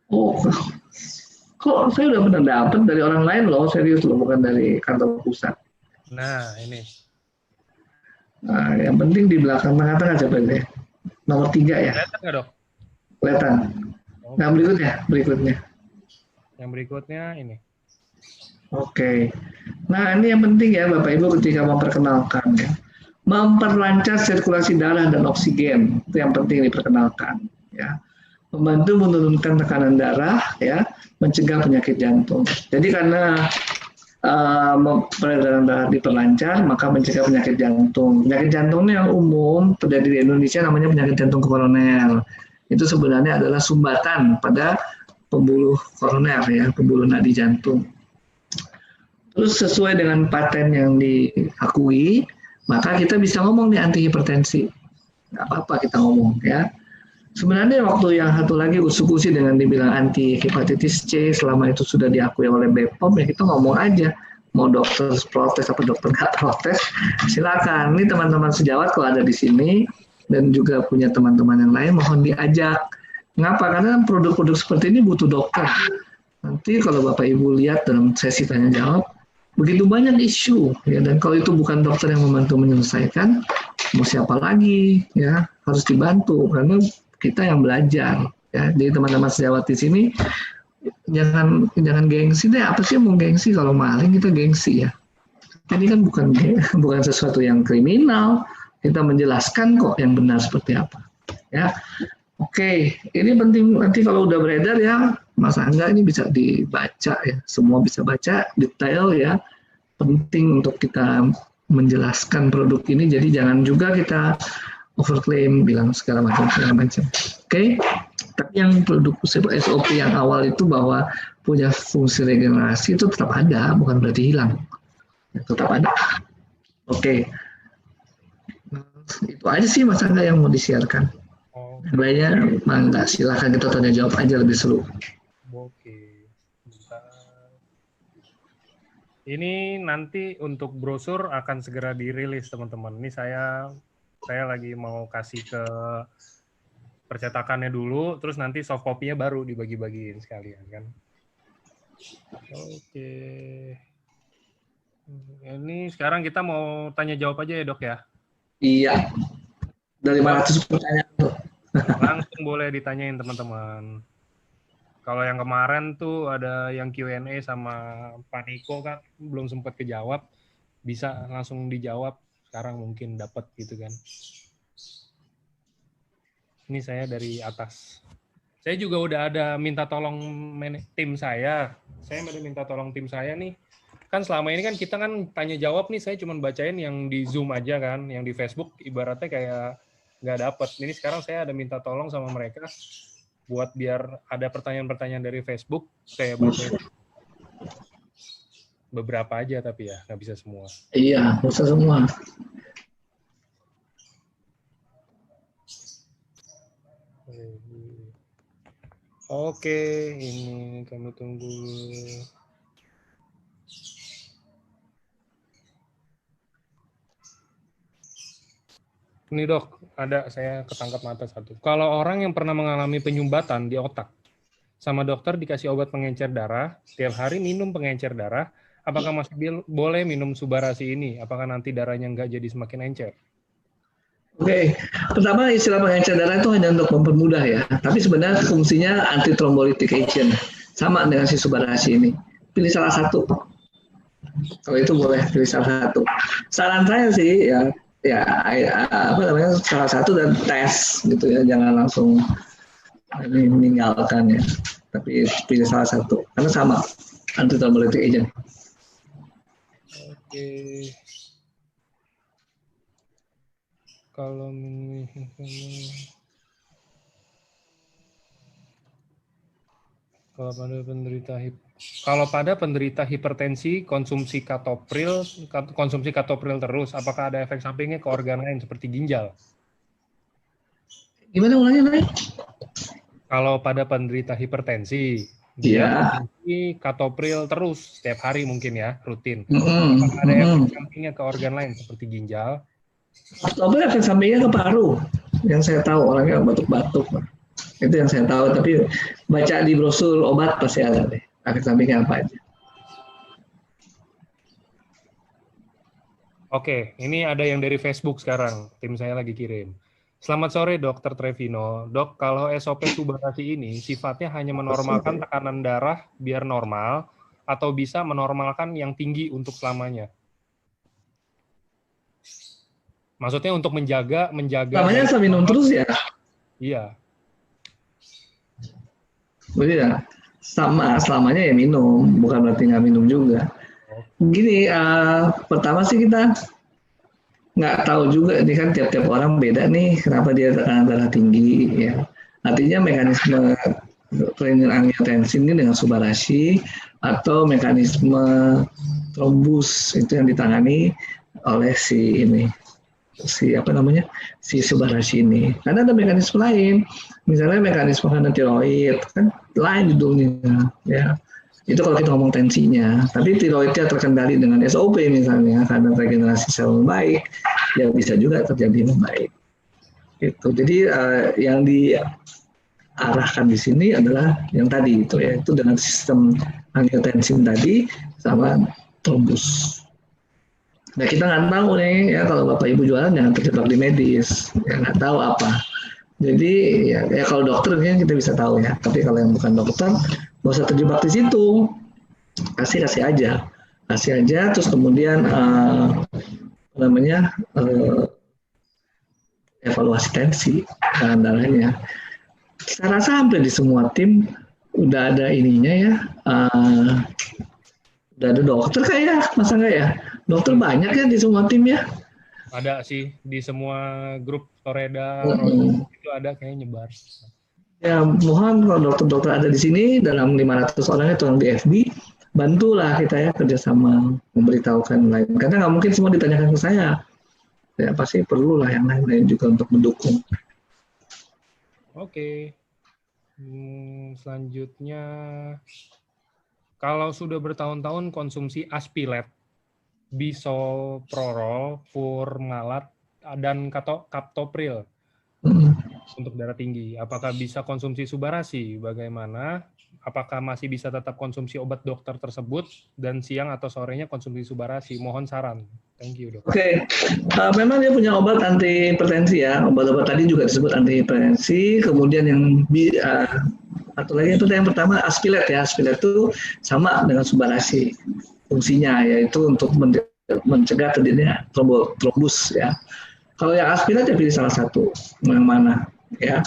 Oh, kok saya udah pernah dapat dari orang lain loh, serius loh, bukan dari kantor pusat. Nah, ini. Nah, yang penting di belakang tengah-tengah coba deh. Nomor 3 ya. Kelihatan nggak, Dok? Kelihatan. Nah, Oke. berikutnya. Yang berikutnya ini. Oke. Nah, ini yang penting ya Bapak Ibu ketika memperkenalkan ya. Memperlancar sirkulasi darah dan oksigen. Itu yang penting diperkenalkan ya. Membantu menurunkan tekanan darah ya, mencegah penyakit jantung. Jadi karena peredaran darah diperlancar, maka mencegah penyakit jantung. Penyakit jantung yang umum terjadi di Indonesia namanya penyakit jantung koroner. Itu sebenarnya adalah sumbatan pada pembuluh koroner ya, pembuluh nadi jantung. Terus sesuai dengan paten yang diakui, maka kita bisa ngomong nih anti hipertensi. Nggak apa-apa kita ngomong ya. Sebenarnya waktu yang satu lagi usul-usul dengan dibilang anti hepatitis C selama itu sudah diakui oleh BPOM ya kita ngomong aja. Mau dokter protes apa dokter nggak protes, silakan. Ini teman-teman sejawat kalau ada di sini dan juga punya teman-teman yang lain mohon diajak. Mengapa? Karena produk-produk seperti ini butuh dokter. Nanti kalau Bapak Ibu lihat dalam sesi tanya jawab, begitu banyak isu ya, dan kalau itu bukan dokter yang membantu menyelesaikan, mau siapa lagi ya, harus dibantu karena kita yang belajar ya. Jadi teman-teman sejawat di sini jangan gengsi deh. Apa sih mau gengsi? Kalau maling kita gengsi ya. Ini kan bukan sesuatu yang kriminal. Kita menjelaskan kok yang benar seperti apa ya. Oke, ini penting nanti kalau udah beredar ya, Mas Angga ini bisa dibaca ya, semua bisa baca detail ya. Penting untuk kita menjelaskan produk ini, jadi jangan juga kita overclaim, bilang segala macam. Oke, tapi yang produk SOP yang awal itu bahwa punya fungsi regenerasi itu tetap ada, bukan berarti hilang, tetap ada. Oke, itu aja sih Mas Angga yang mau disiarkan. Yang lainnya, mangga silahkan kita tanya jawab aja lebih seru. Oke. Bentar. Ini nanti untuk brosur akan segera dirilis teman-teman. Ini saya lagi mau kasih ke percetakannya dulu, terus nanti soft copy-nya baru dibagi-bagiin sekalian kan. Oke. Ini sekarang kita mau tanya jawab aja ya dok ya. Iya. Dari 500 pertanyaan tuh. Langsung boleh ditanyain teman-teman. Kalau yang kemarin tuh ada yang Q&A sama Pak Niko kan belum sempat kejawab, bisa langsung dijawab sekarang mungkin dapat gitu kan. Ini saya dari atas. Saya juga udah ada minta tolong tim saya. Saya udah minta tolong tim saya nih. Kan selama ini kan kita kan tanya jawab nih, saya cuma bacain yang di Zoom aja kan, yang di Facebook ibaratnya kayak nggak dapet. Ini sekarang saya ada minta tolong sama mereka buat biar ada pertanyaan-pertanyaan dari Facebook, saya bacain beberapa aja tapi ya nggak bisa semua. Iya, bisa semua. Oke, ini kami tunggu. Ini dok, ada saya ketangkap mata satu. Kalau orang yang pernah mengalami penyumbatan di otak, sama dokter dikasih obat pengencer darah, tiap hari minum pengencer darah, apakah masih boleh minum Subarasi ini? Apakah nanti darahnya nggak jadi semakin encer? Oke, pertama istilah pengencer darah itu hanya untuk mempermudah ya, tapi sebenarnya fungsinya anti thrombolytic agent, sama dengan si Subarasi ini. Pilih salah satu. Kalau itu boleh pilih salah satu. Saran saya sih ya apa namanya salah satu dan tes gitu ya, jangan langsung ini meninggalkan ya, tapi pilih salah satu karena sama anti thrombolytic agent. Oke. Kalau pada penderita Kalau pada penderita hipertensi konsumsi katopril terus, apakah ada efek sampingnya ke organ lain seperti ginjal? Gimana ulangnya lagi? Kalau pada penderita hipertensi, dia Iya. konsumsi katopril terus setiap hari mungkin ya, rutin. Mm-mm, Apakah ada efek sampingnya ke organ lain seperti ginjal? Atau efek sampingnya ke paru. Yang saya tahu orangnya batuk-batuk. Itu yang saya tahu. Tapi baca di brosur obat pasti ada deh. Efek sampingnya apa aja. Oke, ini ada yang dari Facebook sekarang. Tim saya lagi kirim. Selamat sore, Dokter Trevino. Dok, kalau SOP Subahasi ini sifatnya hanya menormalkan tekanan darah biar normal, atau bisa menormalkan yang tinggi untuk selamanya? Maksudnya untuk menjaga. Namanya saya minum terus ya? Iya. Iya, sama selamanya ya minum, bukan berarti nggak minum juga. Gini, pertama sih kita nggak tahu juga, ini kan tiap-tiap orang beda nih, kenapa dia tekanan darah tinggi ya. Artinya mekanisme renin angiotensin ini dengan Subahasi atau mekanisme trombus itu yang ditangani oleh si Subahasi ini. Karena ada mekanisme lain, misalnya mekanisme karena tiroid kan lain judulnya ya. Itu kalau kita ngomong tensinya, tapi tiroidnya terkendali dengan SOP misalnya karena regenerasi sel baik, ya bisa juga terjadi membaik. Itu. Jadi yang diarahkan di sini adalah yang tadi itu ya, itu dengan sistem angiotensin tadi sama trombus. Nah kita nggak tahu nih ya, kalau bapak ibu jualan jangan terjebak di medis, ya nggak tahu apa. Jadi ya kalau dokter kan kita bisa tahu ya, tapi kalau yang bukan dokter nggak usah terjebak di situ, kasih aja, terus kemudian evaluasi tensi darahnya. Saya rasa hampir di semua tim udah ada ininya ya, udah ada dokter kayak, masa nggak ya? Dokter banyak ya di semua tim ya? Ada sih di semua grup Toreda, itu ada kayaknya nyebar. Ya mohon kalau dokter-dokter ada di sini dalam 500 orang itu orang di FB, bantulah kita ya kerjasama memberitahukan lain. Karena nggak mungkin semua ditanyakan ke saya. Ya pasti perlulah yang lain-lain juga untuk mendukung. Oke. Selanjutnya, kalau sudah bertahun-tahun konsumsi Aspilet, Bisoprolol, Furmalat, dan Captopril untuk darah tinggi, apakah bisa konsumsi Subahasi? Bagaimana? Apakah masih bisa tetap konsumsi obat dokter tersebut dan siang atau sorenya konsumsi Subahasi? Mohon saran. Thank you, Dok. Oke. Memang dia punya obat anti hipertensi ya. Obat-obat tadi juga disebut anti hipertensi. Kemudian yang atau lagi itu yang pertama Aspilet ya. Aspilet itu sama dengan Subahasi fungsinya, yaitu untuk mencegah terjadinya trombus ya. Kalau yang Aspilet ya pilih salah satu, yang mana ya.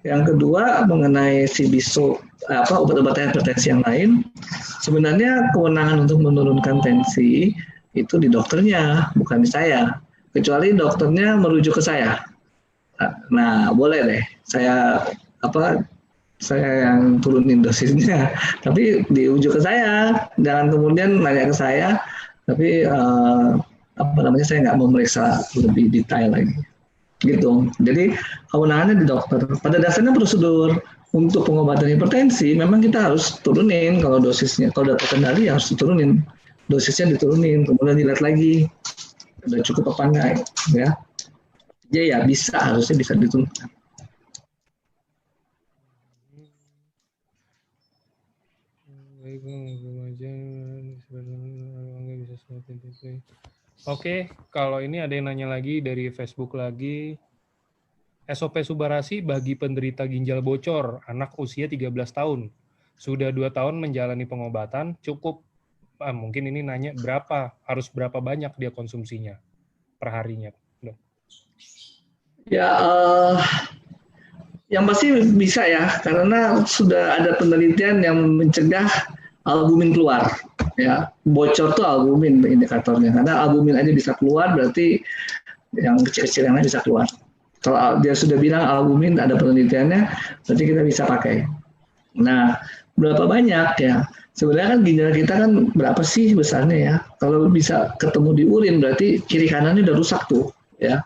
Yang kedua mengenai si obat-obat hipertensi yang lain, sebenarnya kewenangan untuk menurunkan tensi itu di dokternya, bukan di saya. Kecuali dokternya merujuk ke saya. Nah, boleh deh. Saya yang turunin dosisnya, tapi diujuk ke saya. Jangan kemudian nanya ke saya, tapi saya nggak memeriksa lebih detail lagi. Gitu. Jadi kewenangannya di dokter. Pada dasarnya prosedur untuk pengobatan hipertensi memang kita harus turunin kalau dosisnya. Kalau udah terkendali harus diturunin. Dosisnya diturunin, kemudian dilihat lagi udah cukup apa enggak ya. Jadi ya harusnya bisa diturunkan. Oke, kalau ini ada yang nanya lagi dari Facebook lagi. SOP Subahasi bagi penderita ginjal bocor, anak usia 13 tahun. Sudah 2 tahun menjalani pengobatan, cukup. Mungkin ini nanya harus berapa banyak dia konsumsinya per harinya. Ya, yang pasti bisa ya, karena sudah ada penelitian yang mencegah albumin keluar. Ya, bocor tuh albumin indikatornya. Karena albumin aja bisa keluar, berarti yang kecil-kecil yang lain bisa keluar. Kalau dia sudah bilang albumin ada penelitiannya, berarti kita bisa pakai. Nah, berapa banyak ya? Sebenarnya kan ginjal kita kan berapa sih besarnya ya? Kalau bisa ketemu di urin berarti kiri kanannya udah rusak tuh ya.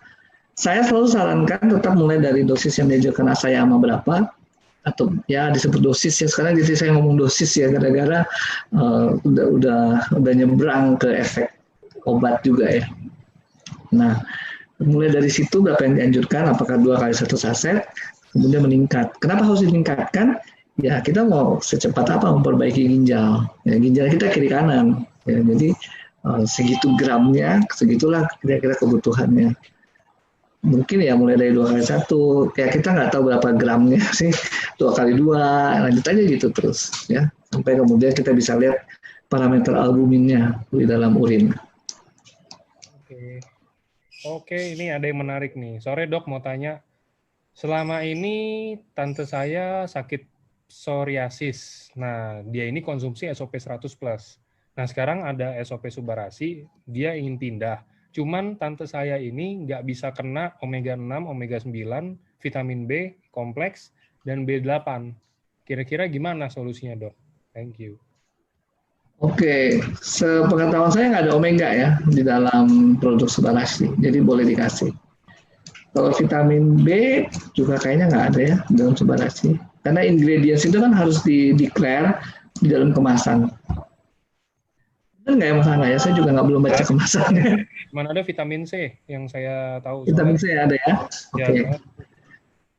Saya selalu sarankan tetap mulai dari dosis yang diajarkan Asayama berapa, atau ya disebut dosis ya, sekarang jadi saya ngomong dosis ya gara-gara udah nyebrang ke efek obat juga ya. Nah, mulai dari situ berapa yang dianjurkan, apakah 2 kali 1 saset, kemudian meningkat. Kenapa harus ditingkatkan? Ya kita mau secepat apa memperbaiki ginjal. Ya, ginjal kita kiri kanan. Ya, jadi segitu gramnya, segitulah kira-kira kebutuhannya. Mungkin ya mulai dari 2 kali 1, ya kita nggak tahu berapa gramnya sih, 2 kali 2, lanjut aja gitu terus ya, sampai kemudian kita bisa lihat parameter albuminnya di dalam urin. Oke, ini ada yang menarik nih. Sore dok, mau tanya, selama ini tante saya sakit psoriasis. Nah, dia ini konsumsi SOP 100+. Nah, sekarang ada SOP Subarasi, dia ingin pindah. Cuman tante saya ini nggak bisa kena omega 6, omega 9, vitamin B, kompleks, dan B8. Kira-kira gimana solusinya, dok? Thank you. Oke, sepengetahuan saya nggak ada omega ya di dalam produk Subarasi, jadi boleh dikasih. Kalau vitamin B juga kayaknya nggak ada ya dalam Subarasi, karena ingredients itu kan harus di-declare di dalam kemasan. Kan nggak ya Mas Angga ya, saya juga belum baca kemasannya. Mana ada vitamin C yang saya tahu. Vitamin C ada ya? Oke. Okay.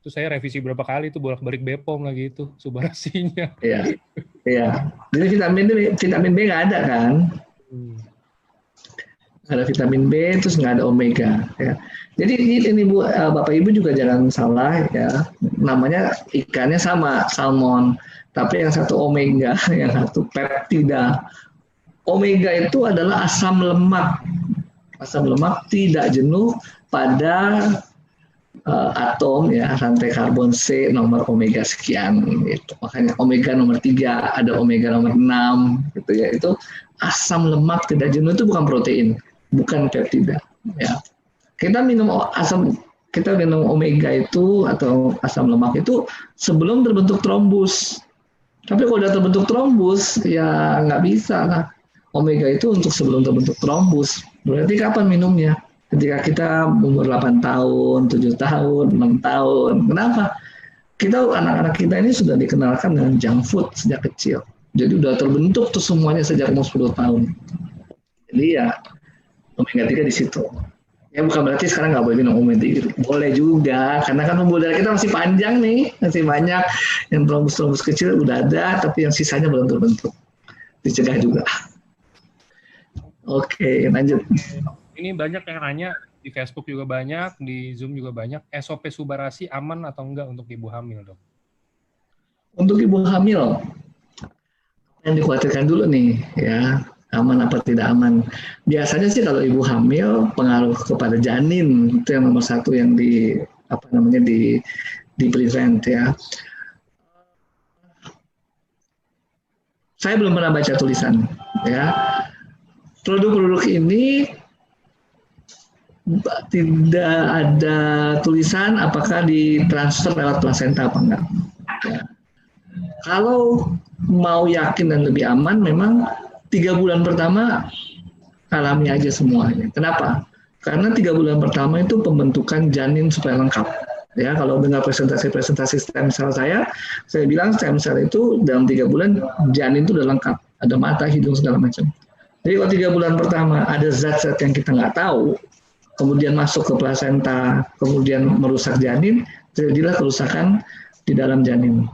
Itu saya revisi berapa kali tuh bolak-balik Bepom lagi itu Subarasinya. Iya, iya. Jadi vitamin B nggak ada kan? Ada vitamin B, terus nggak ada omega. Ya. Jadi ini Bu, Bapak Ibu juga jangan salah ya. Namanya ikannya sama, salmon. Tapi yang satu omega, yang satu peptida. Omega itu adalah asam lemak. Asam lemak tidak jenuh pada atom ya, rantai karbon C nomor omega sekian gitu. Makanya omega nomor 3, ada omega nomor 6 gitu ya. Itu asam lemak tidak jenuh, itu bukan protein, bukan peptida ya. Kita minum omega itu atau asam lemak itu sebelum terbentuk trombus. Tapi kalau udah terbentuk trombus ya nggak bisa lah. Omega itu untuk sebelum terbentuk trombus. Berarti kapan minumnya? Ketika kita umur 8 tahun, 7 tahun, 6 tahun. Kenapa? Anak-anak kita ini sudah dikenalkan dengan junk food sejak kecil. Jadi udah terbentuk tuh semuanya sejak umur 10 tahun. Jadi ya omega 3 di situ. Ya bukan berarti sekarang nggak boleh minum omega 3. Boleh juga, karena kan pembuluh darah kita masih panjang nih, masih banyak. Yang trombus-trombus kecil udah ada, tapi yang sisanya belum terbentuk. Dicegah juga. Oke, lanjut. Ini banyak yang nanya, di Facebook juga banyak, di Zoom juga banyak. SOP Subarasi aman atau enggak untuk ibu hamil, dok? Untuk ibu hamil, yang dikhawatirkan dulu nih, ya, aman apa tidak aman. Biasanya sih kalau ibu hamil, pengaruh kepada janin, itu yang nomor 1 yang di prevent ya. Saya belum pernah baca tulisan, ya. Produk-produk ini tidak ada tulisan apakah ditransfer lewat plasenta apa enggak. Ya. Kalau mau yakin dan lebih aman, memang 3 bulan pertama alami aja semuanya. Kenapa? Karena 3 bulan pertama itu pembentukan janin supaya lengkap. Ya, kalau dengar presentasi stem cell saya bilang stem cell itu dalam 3 bulan janin itu udah lengkap, ada mata, hidung segala macam. Jadi kalau 3 bulan pertama ada zat-zat yang kita nggak tahu, kemudian masuk ke plasenta, kemudian merusak janin, terjadilah kerusakan di dalam janin.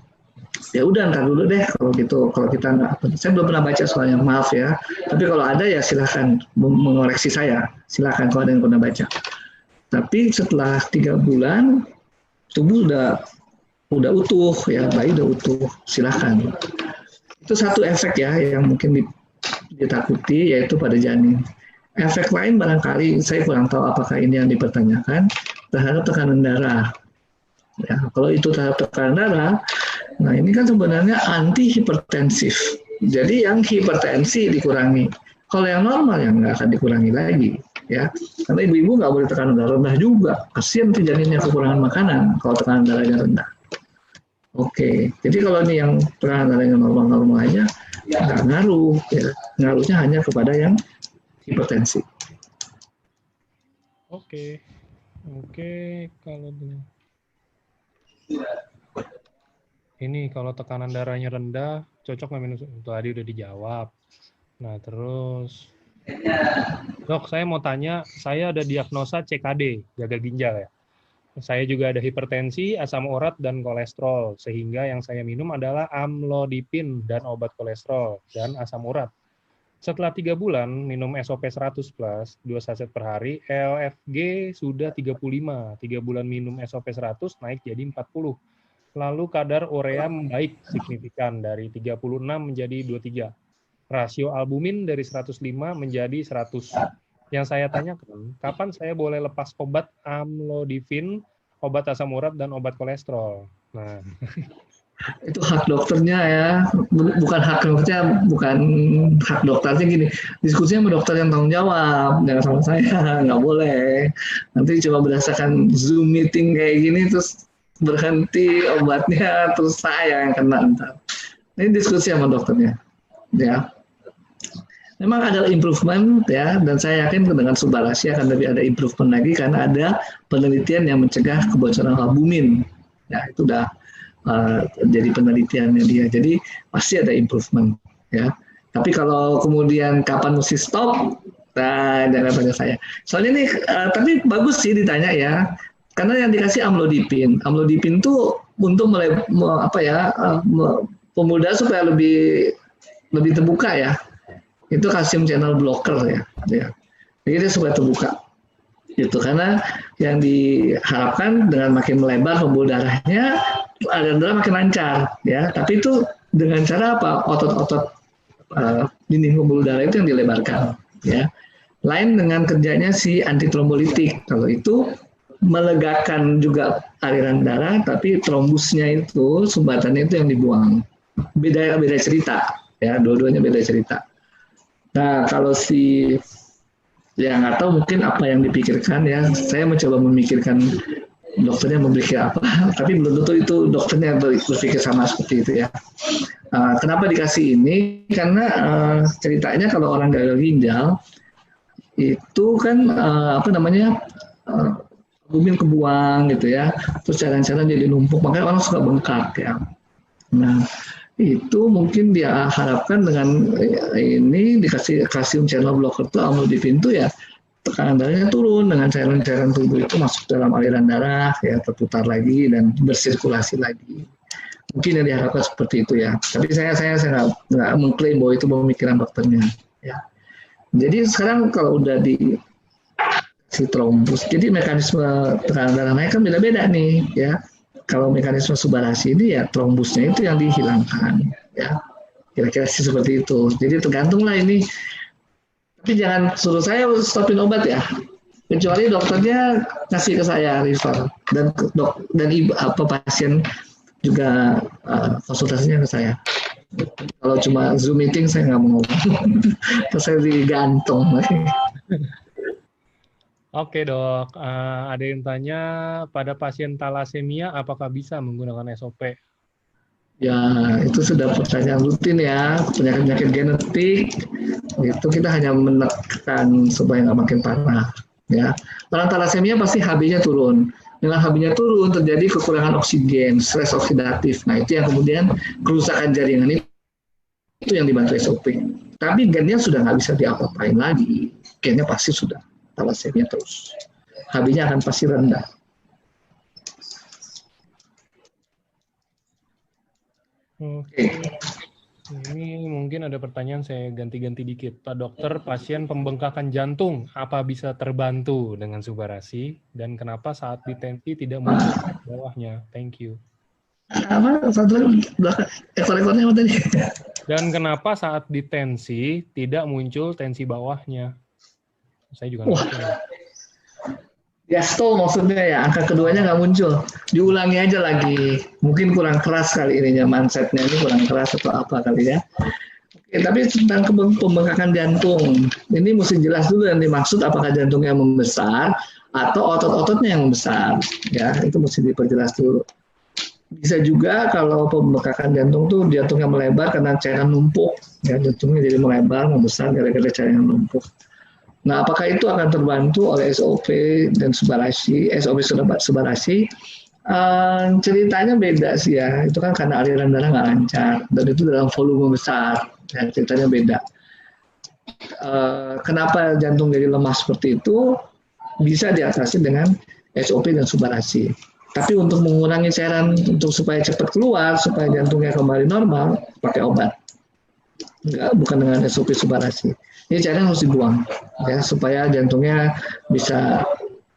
Ya udah, ntar dulu deh kalau gitu. Kalau kita nggak, saya belum pernah baca soalnya, maaf ya. Tapi kalau ada ya silahkan mengoreksi saya, silahkan kalau ada yang pernah baca. Tapi setelah 3 bulan tubuh udah utuh ya, bayi udah utuh, silahkan. Itu satu efek ya yang mungkin ditakuti, yaitu pada janin. Efek lain barangkali saya kurang tahu apakah ini yang dipertanyakan, terhadap tekanan darah. Ya, kalau itu terhadap tekanan darah, nah ini kan sebenarnya anti hipertensif. Jadi yang hipertensi dikurangi. Kalau yang normal yang nggak akan dikurangi lagi. Ya, karena ibu-ibu nggak boleh tekanan darah rendah juga. Kasihan tuh janinnya kekurangan makanan kalau tekanan darahnya rendah. Oke, jadi kalau ini yang tekanan darahnya normal-normal aja, nggak ngaruh, ya. Ngaruhnya hanya kepada yang hipertensi. Oke, kalau ini kalau tekanan darahnya rendah, cocok nggak minum? Tadi udah dijawab. Nah terus, dok, saya mau tanya, saya ada diagnosa CKD, gagal ginjal ya. Saya juga ada hipertensi, asam urat, dan kolesterol. Sehingga yang saya minum adalah amlodipin dan obat kolesterol dan asam urat. Setelah 3 bulan minum SOP 100 plus, 2 saset per hari, LFG sudah 35. 3 bulan minum SOP 100 naik jadi 40. Lalu kadar urea membaik signifikan dari 36 menjadi 23. Rasio albumin dari 105 menjadi 100. Yang saya tanyakan, kapan saya boleh lepas obat amlodipin, obat asam urat, dan obat kolesterol? Nah, itu hak dokternya ya, bukan hak dokternya, bukan hak dokternya gini. Diskusinya sama dokter yang tanggung jawab, jangan sama saya, nggak boleh. Nanti cuma berdasarkan Zoom meeting kayak gini, terus berhenti obatnya, terus saya yang kena ntar. Ini diskusi sama dokternya, ya. Memang ada improvement ya, dan saya yakin dengan Subarashi akan lebih ada improvement lagi karena ada penelitian yang mencegah kebocoran albumin. Ya, itu udah jadi penelitiannya dia. Jadi pasti ada improvement ya. Tapi kalau kemudian kapan mesti stop, nah, jangan tanya saya. Soalnya ini tapi bagus sih ditanya ya. Karena yang dikasih amlodipin. Amlodipin itu untuk pemuda supaya lebih terbuka ya. Itu kalsium channel blocker ya. Jadi dia supaya terbuka. Gitu, karena yang diharapkan dengan makin melebar pembuluh darahnya, aliran darah makin lancar ya. Tapi itu dengan cara apa? Otot-otot dinding pembuluh darah itu yang dilebarkan ya. Lain dengan kerjanya si antitrombolitik. Kalau itu melegakan juga aliran darah, tapi trombusnya itu, sumbatannya itu yang dibuang. Beda cerita ya, dua-duanya beda cerita. Nah, kalau ya nggak tahu mungkin apa yang dipikirkan ya. Saya mencoba memikirkan dokternya memikir apa, tapi belum tentu itu dokternya berpikir sama seperti itu ya. Kenapa dikasih ini? Karena ceritanya kalau orang gagal ginjal itu kan albumin kebuang gitu ya, terus cairan-cairan jadi numpuk, makanya orang suka bengkak ya. Nah, itu mungkin dia harapkan dengan ini dikasih kalsium channel blocker itu amlodipin itu ya tekanan darahnya turun, dengan cairan-cairan tubuh itu masuk dalam aliran darah ya, terputar lagi dan bersirkulasi lagi. Mungkin yang diharapkan seperti itu ya. Tapi saya nggak mengklaim bahwa itu pemikiran dokternya ya. Jadi sekarang kalau udah di si trombus, jadi mekanisme tekanan darah naik kan beda-beda nih ya. Kalau mekanisme Subarashi ini ya trombusnya itu yang dihilangkan ya, kira-kira sih seperti itu. Jadi tergantung lah ini. Tapi jangan suruh saya stopin obat ya, kecuali dokternya kasih ke saya refer dan pasien juga konsultasinya ke saya. Kalau cuma Zoom meeting saya nggak mau ngomong, terus saya digantung. Oke dok, ada yang tanya pada pasien talasemia apakah bisa menggunakan SOP? Ya itu sudah pertanyaan rutin ya, penyakit-penyakit genetik itu kita hanya menekan supaya nggak makin parah ya. Orang talasemia pasti HB-nya turun. Dengan HB-nya turun terjadi kekurangan oksigen, stres oksidatif. Nah itu yang kemudian kerusakan jaringan itu yang dibantu SOP. Tapi gennya sudah nggak bisa diapa-apain lagi, gennya pasti sudah talasemia terus. HB-nya akan pasti rendah. Oke. Ini mungkin ada pertanyaan saya ganti-ganti dikit. Pak Dokter, pasien pembengkakan jantung apa bisa terbantu dengan Subarashi dan kenapa saat ditensi tidak muncul bawahnya? Thank you. Apa? Ekor-ekornya apa tadi? Dan kenapa saat ditensi tidak muncul tensi bawahnya? Saya juga nggak tahu. Diastol maksudnya ya, angka keduanya nggak muncul. Diulangi aja lagi. Mungkin kurang keras kali ininya, mindsetnya ini kurang keras atau apa kali ya. Oke, tapi tentang pembengkakan jantung, ini mesti jelas dulu yang dimaksud apakah jantungnya membesar atau otot-ototnya yang membesar. Ya, itu mesti diperjelas dulu. Bisa juga kalau pembekakan jantung tuh jantungnya melebar karena cairan numpuk, ya jantungnya jadi melebar, membesar gara-gara cairan numpuk. Nah, apakah itu akan terbantu oleh SOP dan Subarasi, SOP Subarasi? Ceritanya beda sih ya, itu kan karena aliran darah nggak lancar dan itu dalam volume besar, ya, ceritanya beda. Kenapa jantung jadi lemah seperti itu? Bisa diatasi dengan SOP dan Subarasi. Tapi untuk mengurangi cairan untuk supaya cepat keluar, supaya jantungnya kembali normal, pakai obat. Enggak, bukan dengan SOP Subarasi. Ini cairan harus dibuang, ya, supaya jantungnya bisa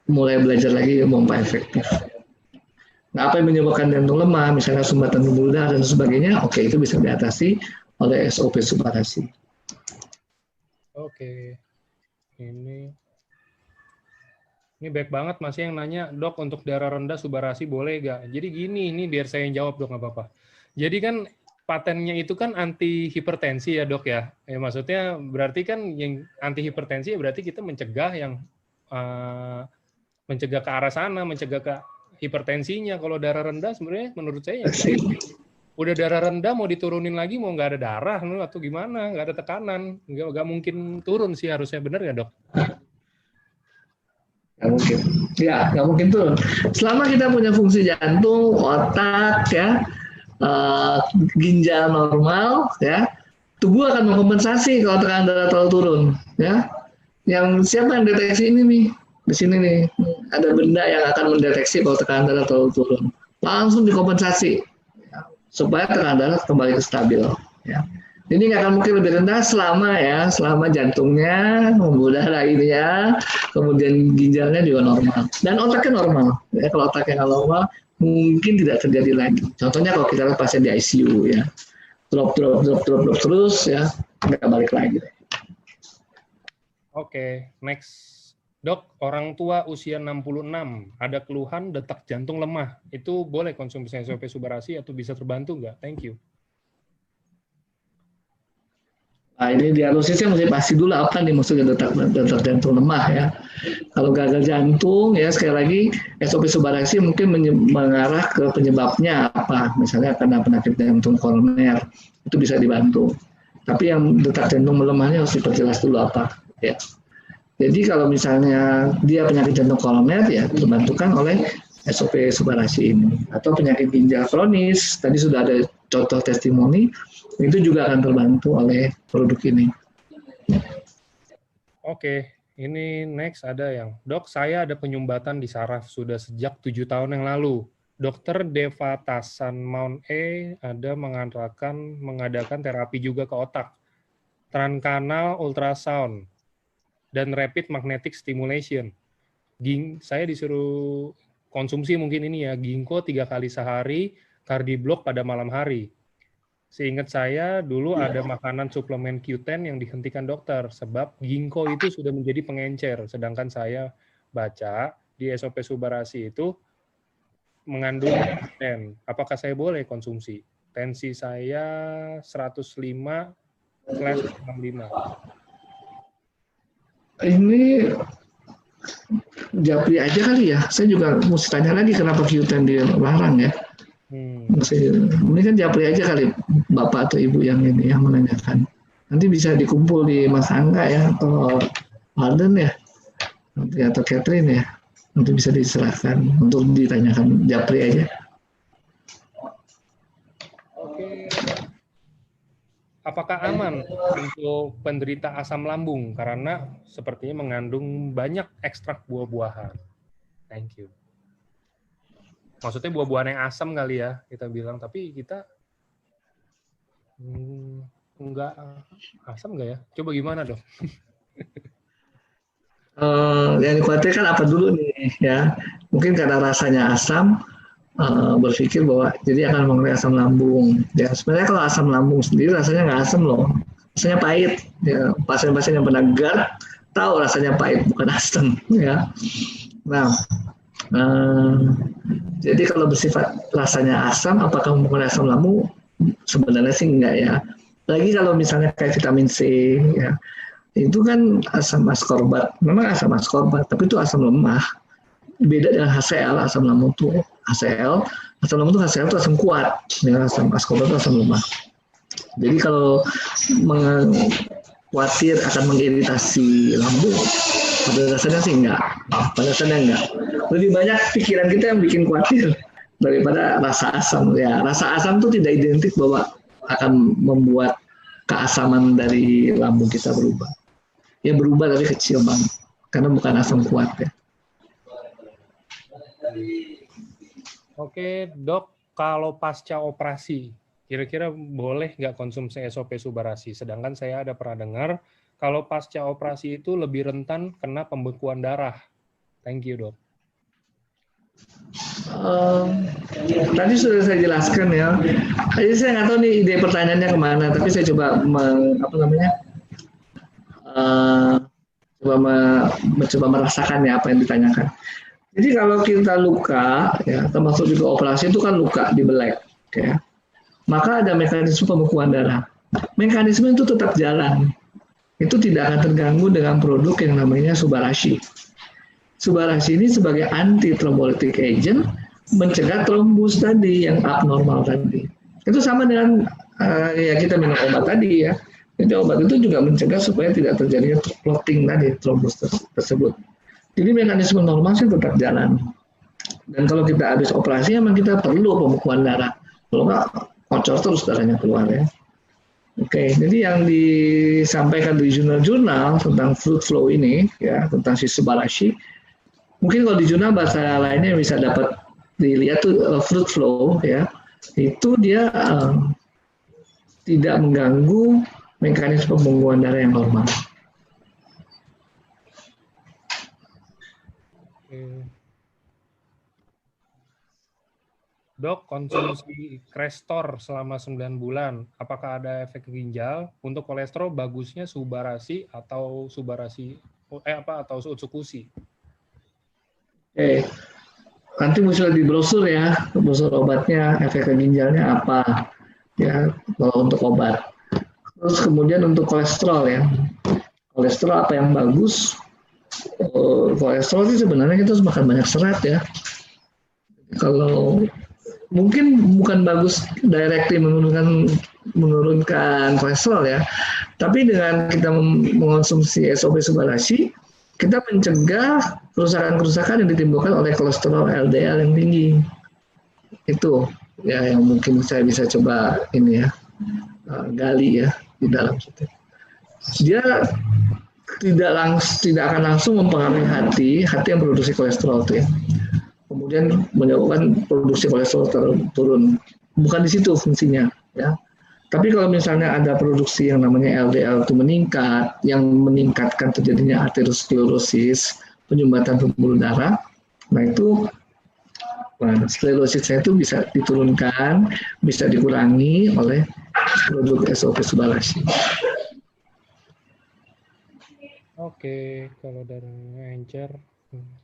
mulai belajar lagi pompa efektif. Nah, apa yang menyebabkan jantung lemah, misalnya sumbatan pembuluh darah dan sebagainya, oke, itu bisa diatasi oleh SOP Subarasi. Oke, ini baik banget masih yang nanya, dok untuk darah rendah Subarasi boleh nggak? Jadi gini, ini biar saya yang jawab dok, nggak apa-apa. Jadi kan patennya itu kan anti hipertensi ya dok ya. Maksudnya berarti kan yang anti hipertensi berarti kita mencegah yang mencegah ke arah sana, mencegah ke hipertensinya. Kalau darah rendah sebenarnya menurut saya udah darah rendah mau diturunin lagi mau nggak ada darah atau gimana, nggak ada tekanan, nggak mungkin turun sih harusnya, benar nggak dok? Nggak mungkin, ya nggak mungkin turun. Selama kita punya fungsi jantung, otak, ya, ginjal normal, ya, tubuh akan mengkompensasi kalau tekanan darah terlalu turun, ya. Yang siapa yang deteksi ini nih? Di sini nih ada benda yang akan mendeteksi kalau tekanan darah terlalu turun, langsung dikompensasi, ya, supaya tekanan darah kembali stabil, ya. Ini nggak akan mungkin lebih rendah selama jantungnya, pembuluh darah ininya, kemudian ginjalnya juga normal dan otaknya normal. Ya, kalau otaknya nggak normal, mungkin tidak terjadi lagi. Contohnya kalau kita lihat pasien di ICU, ya, drop terus, ya, nggak balik lagi. Oke, next. Dok, orang tua usia 66, ada keluhan detak jantung lemah. Itu boleh konsumsi SOP Subarasi atau bisa terbantu nggak? Thank you. Nah, ini diagnosisnya mesti pasti dulu apa nih maksudnya detak jantung lemah, ya. Kalau gagal jantung, ya sekali lagi SOP Subarasi mungkin mengarah ke penyebabnya apa, misalnya karena penyakit jantung koroner, itu bisa dibantu. Tapi yang detak jantung melemahnya harus diperjelas dulu apa, ya. Jadi kalau misalnya dia penyakit jantung koroner, ya terbantukan oleh SOP Subarasi ini. Atau penyakit ginjal kronis, tadi sudah ada contoh testimoni, itu juga akan terbantu oleh produk ini. Oke, ini next ada yang, dok saya ada penyumbatan di saraf sudah sejak 7 tahun yang lalu. Dokter Deva Tasan Mount E ada mengadakan terapi juga ke otak, transkanal ultrasound, dan rapid magnetic stimulation. Saya disuruh konsumsi mungkin ini ya, ginkgo 3 kali sehari, cardiblok pada malam hari. Seingat saya, dulu ada makanan suplemen Q10 yang dihentikan dokter, sebab ginkgo itu sudah menjadi pengencer. Sedangkan saya baca di SOP Subarasi itu mengandung Q10. Apakah saya boleh konsumsi? Tensi saya 105/65. Ini japri aja kali ya. Saya juga mesti tanya lagi kenapa Q10 dilarang ya. Ini kan japri aja kali bapak atau ibu yang ini yang menanyakan. Nanti bisa dikumpul di Mas Angga ya atau Alden ya, nanti atau Catherine ya, nanti bisa diserahkan untuk ditanyakan japri aja. Oke. Apakah aman untuk penderita asam lambung karena sepertinya mengandung banyak ekstrak buah-buahan? Thank you. Maksudnya buah-buahan yang asam kali ya, kita bilang. Tapi kita enggak asam enggak ya? Coba gimana dong? Yang dikhawatirkan apa dulu nih ya? Mungkin karena rasanya asam, berpikir bahwa jadi akan mengenai asam lambung. Ya sebenarnya kalau asam lambung sendiri rasanya nggak asam loh, rasanya pahit. Ya, pasien-pasien yang pernah GERD tahu rasanya pahit bukan asam. Ya. Nah. Jadi kalau bersifat rasanya asam, apakah mempengaruhi asam lambung? Sebenarnya sih enggak ya. Lagi kalau misalnya kayak vitamin C, ya, itu kan asam ascorbat. Memang asam ascorbat, tapi itu asam lemah. beda dengan HCl, asam lambung itu HCl. Asam lambung itu HCl itu asam kuat, ya, asam ascorbat itu asam lemah. Jadi kalau khawatir akan mengiritasi lambung, pada dasarnya sih enggak. Pada dasarnya enggak. Lebih banyak pikiran kita yang bikin khawatir daripada rasa asam. Ya, rasa asam itu tidak identik bahwa akan membuat keasaman dari lambung kita berubah. Ya berubah tapi kecil banget, karena bukan asam kuat ya. Oke, Dok, kalau pasca operasi, kira-kira boleh nggak konsumsi SOP Subarasi? Sedangkan saya ada pernah dengar, kalau pasca operasi itu lebih rentan kena pembekuan darah. Thank you, Dok. Tadi sudah saya jelaskan ya. Jadi saya nggak tahu nih ide pertanyaannya kemana, tapi saya coba mencoba merasakan ya apa yang ditanyakan. Jadi kalau kita luka, ya termasuk juga operasi itu kan luka di belek, ya. Maka ada mekanisme pembekuan darah. Mekanisme itu tetap jalan. Itu tidak akan terganggu dengan produk yang namanya Subarashi. Subarashi ini sebagai anti thrombolytic agent mencegah trombus tadi yang abnormal tadi. Itu sama dengan ya kita minum obat tadi ya. Jadi obat itu juga mencegah supaya tidak terjadinya clotting tadi trombus tersebut. Jadi mekanisme normal sih tetap jalan. Dan kalau kita habis operasi memang kita perlu pembekuan darah. Kalau nggak kocor terus darahnya keluar ya. Oke, jadi yang disampaikan di jurnal-jurnal tentang fluid flow ini ya, tentang si Subarashi, mungkin kalau di jurnal bahasa lainnya bisa dapat dilihat tuh fluid flow ya, itu dia tidak mengganggu mekanisme pembekuan darah yang normal. Dok, konsumsi Crestor selama 9 bulan, apakah ada efek ke ginjal? Untuk kolesterol bagusnya Subarasi atau atau Utsukushi? Nanti muncul di brosur ya, brosur obatnya, efek ke ginjalnya apa ya kalau untuk obat. Terus kemudian untuk kolesterol ya, kolesterol apa yang bagus? Kolesterol sih sebenarnya kita harus makan banyak serat ya. Kalau mungkin bukan bagus directly menurunkan kolesterol ya, tapi dengan kita mengonsumsi SOP Subarashi, kita mencegah kerusakan-kerusakan yang ditimbulkan oleh kolesterol LDL yang tinggi. Itu ya yang mungkin saya bisa coba ini ya gali ya di dalam situ. Dia tidak akan langsung mempengaruhi hati yang produksi kolesterol itu ya. Kemudian menyebabkan produksi kolesterol turun. Bukan di situ fungsinya, ya. Tapi kalau misalnya ada produksi yang namanya LDL itu meningkat, yang meningkatkan terjadinya aterosklerosis, penyumbatan pembuluh darah, nah itu sklerosisnya itu bisa diturunkan, bisa dikurangi oleh produk SOP Subarashi. Oke, kalau darahnya encer.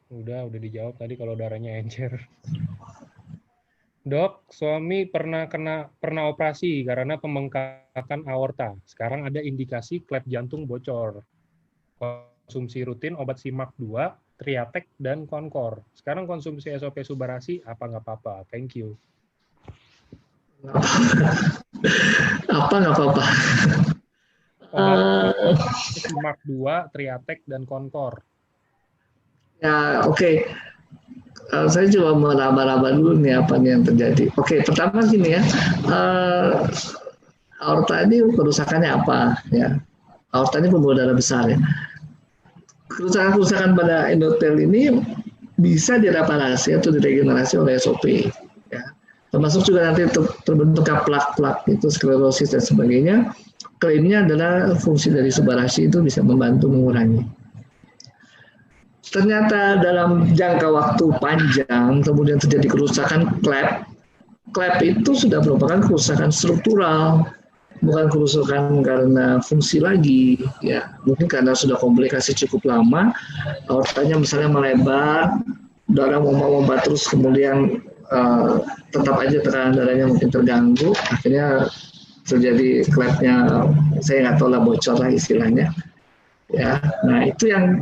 Udah dijawab tadi kalau darahnya encer. Dok, suami pernah operasi karena pembengkakan aorta. Sekarang ada indikasi klep jantung bocor. Konsumsi rutin obat Simak 2, Triatek, dan Concor. Sekarang konsumsi SOP Subarasi apa nggak apa-apa? Thank you. Apa nggak apa-apa? Simak 2, Triatek, dan Concor. Ya, oke. Saya coba meraba-raba dulu nih apa yang terjadi. Oke, pertama gini ya. Aorta ini kerusakannya apa? Ya, aorta ini pembuluh darah besar ya. Kerusakan pada endotel ini bisa direparasi atau diregenerasi oleh SOP. Ya. Termasuk juga nanti terbentuknya plak-plak itu sklerosis dan sebagainya. Klaimnya adalah fungsi dari Subarashi itu bisa membantu mengurangi. Ternyata dalam jangka waktu panjang kemudian terjadi kerusakan klep. Klep itu sudah merupakan kerusakan struktural, bukan kerusakan karena fungsi lagi. Ya, mungkin karena sudah komplikasi cukup lama, aortanya misalnya melebar, darah memompa terus kemudian tetap aja tekanan darahnya mungkin terganggu, akhirnya terjadi klepnya, saya nggak tahu lah bocor lah istilahnya. Ya, nah itu yang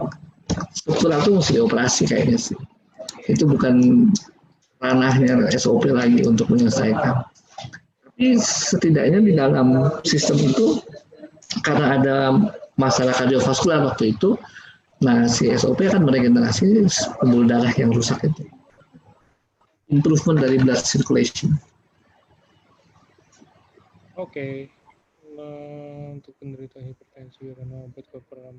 struktural itu mesti dioperasi kayaknya sih. Itu bukan ranahnya SOP lagi untuk menyelesaikan. Tapi setidaknya di dalam sistem itu, karena ada masalah kardiovaskular waktu itu, nah si SOP akan meregenerasi pembuluh darah yang rusak itu. Improvement dari blood circulation. Oke. Nah, untuk penderita hipertensi karena obat keperam.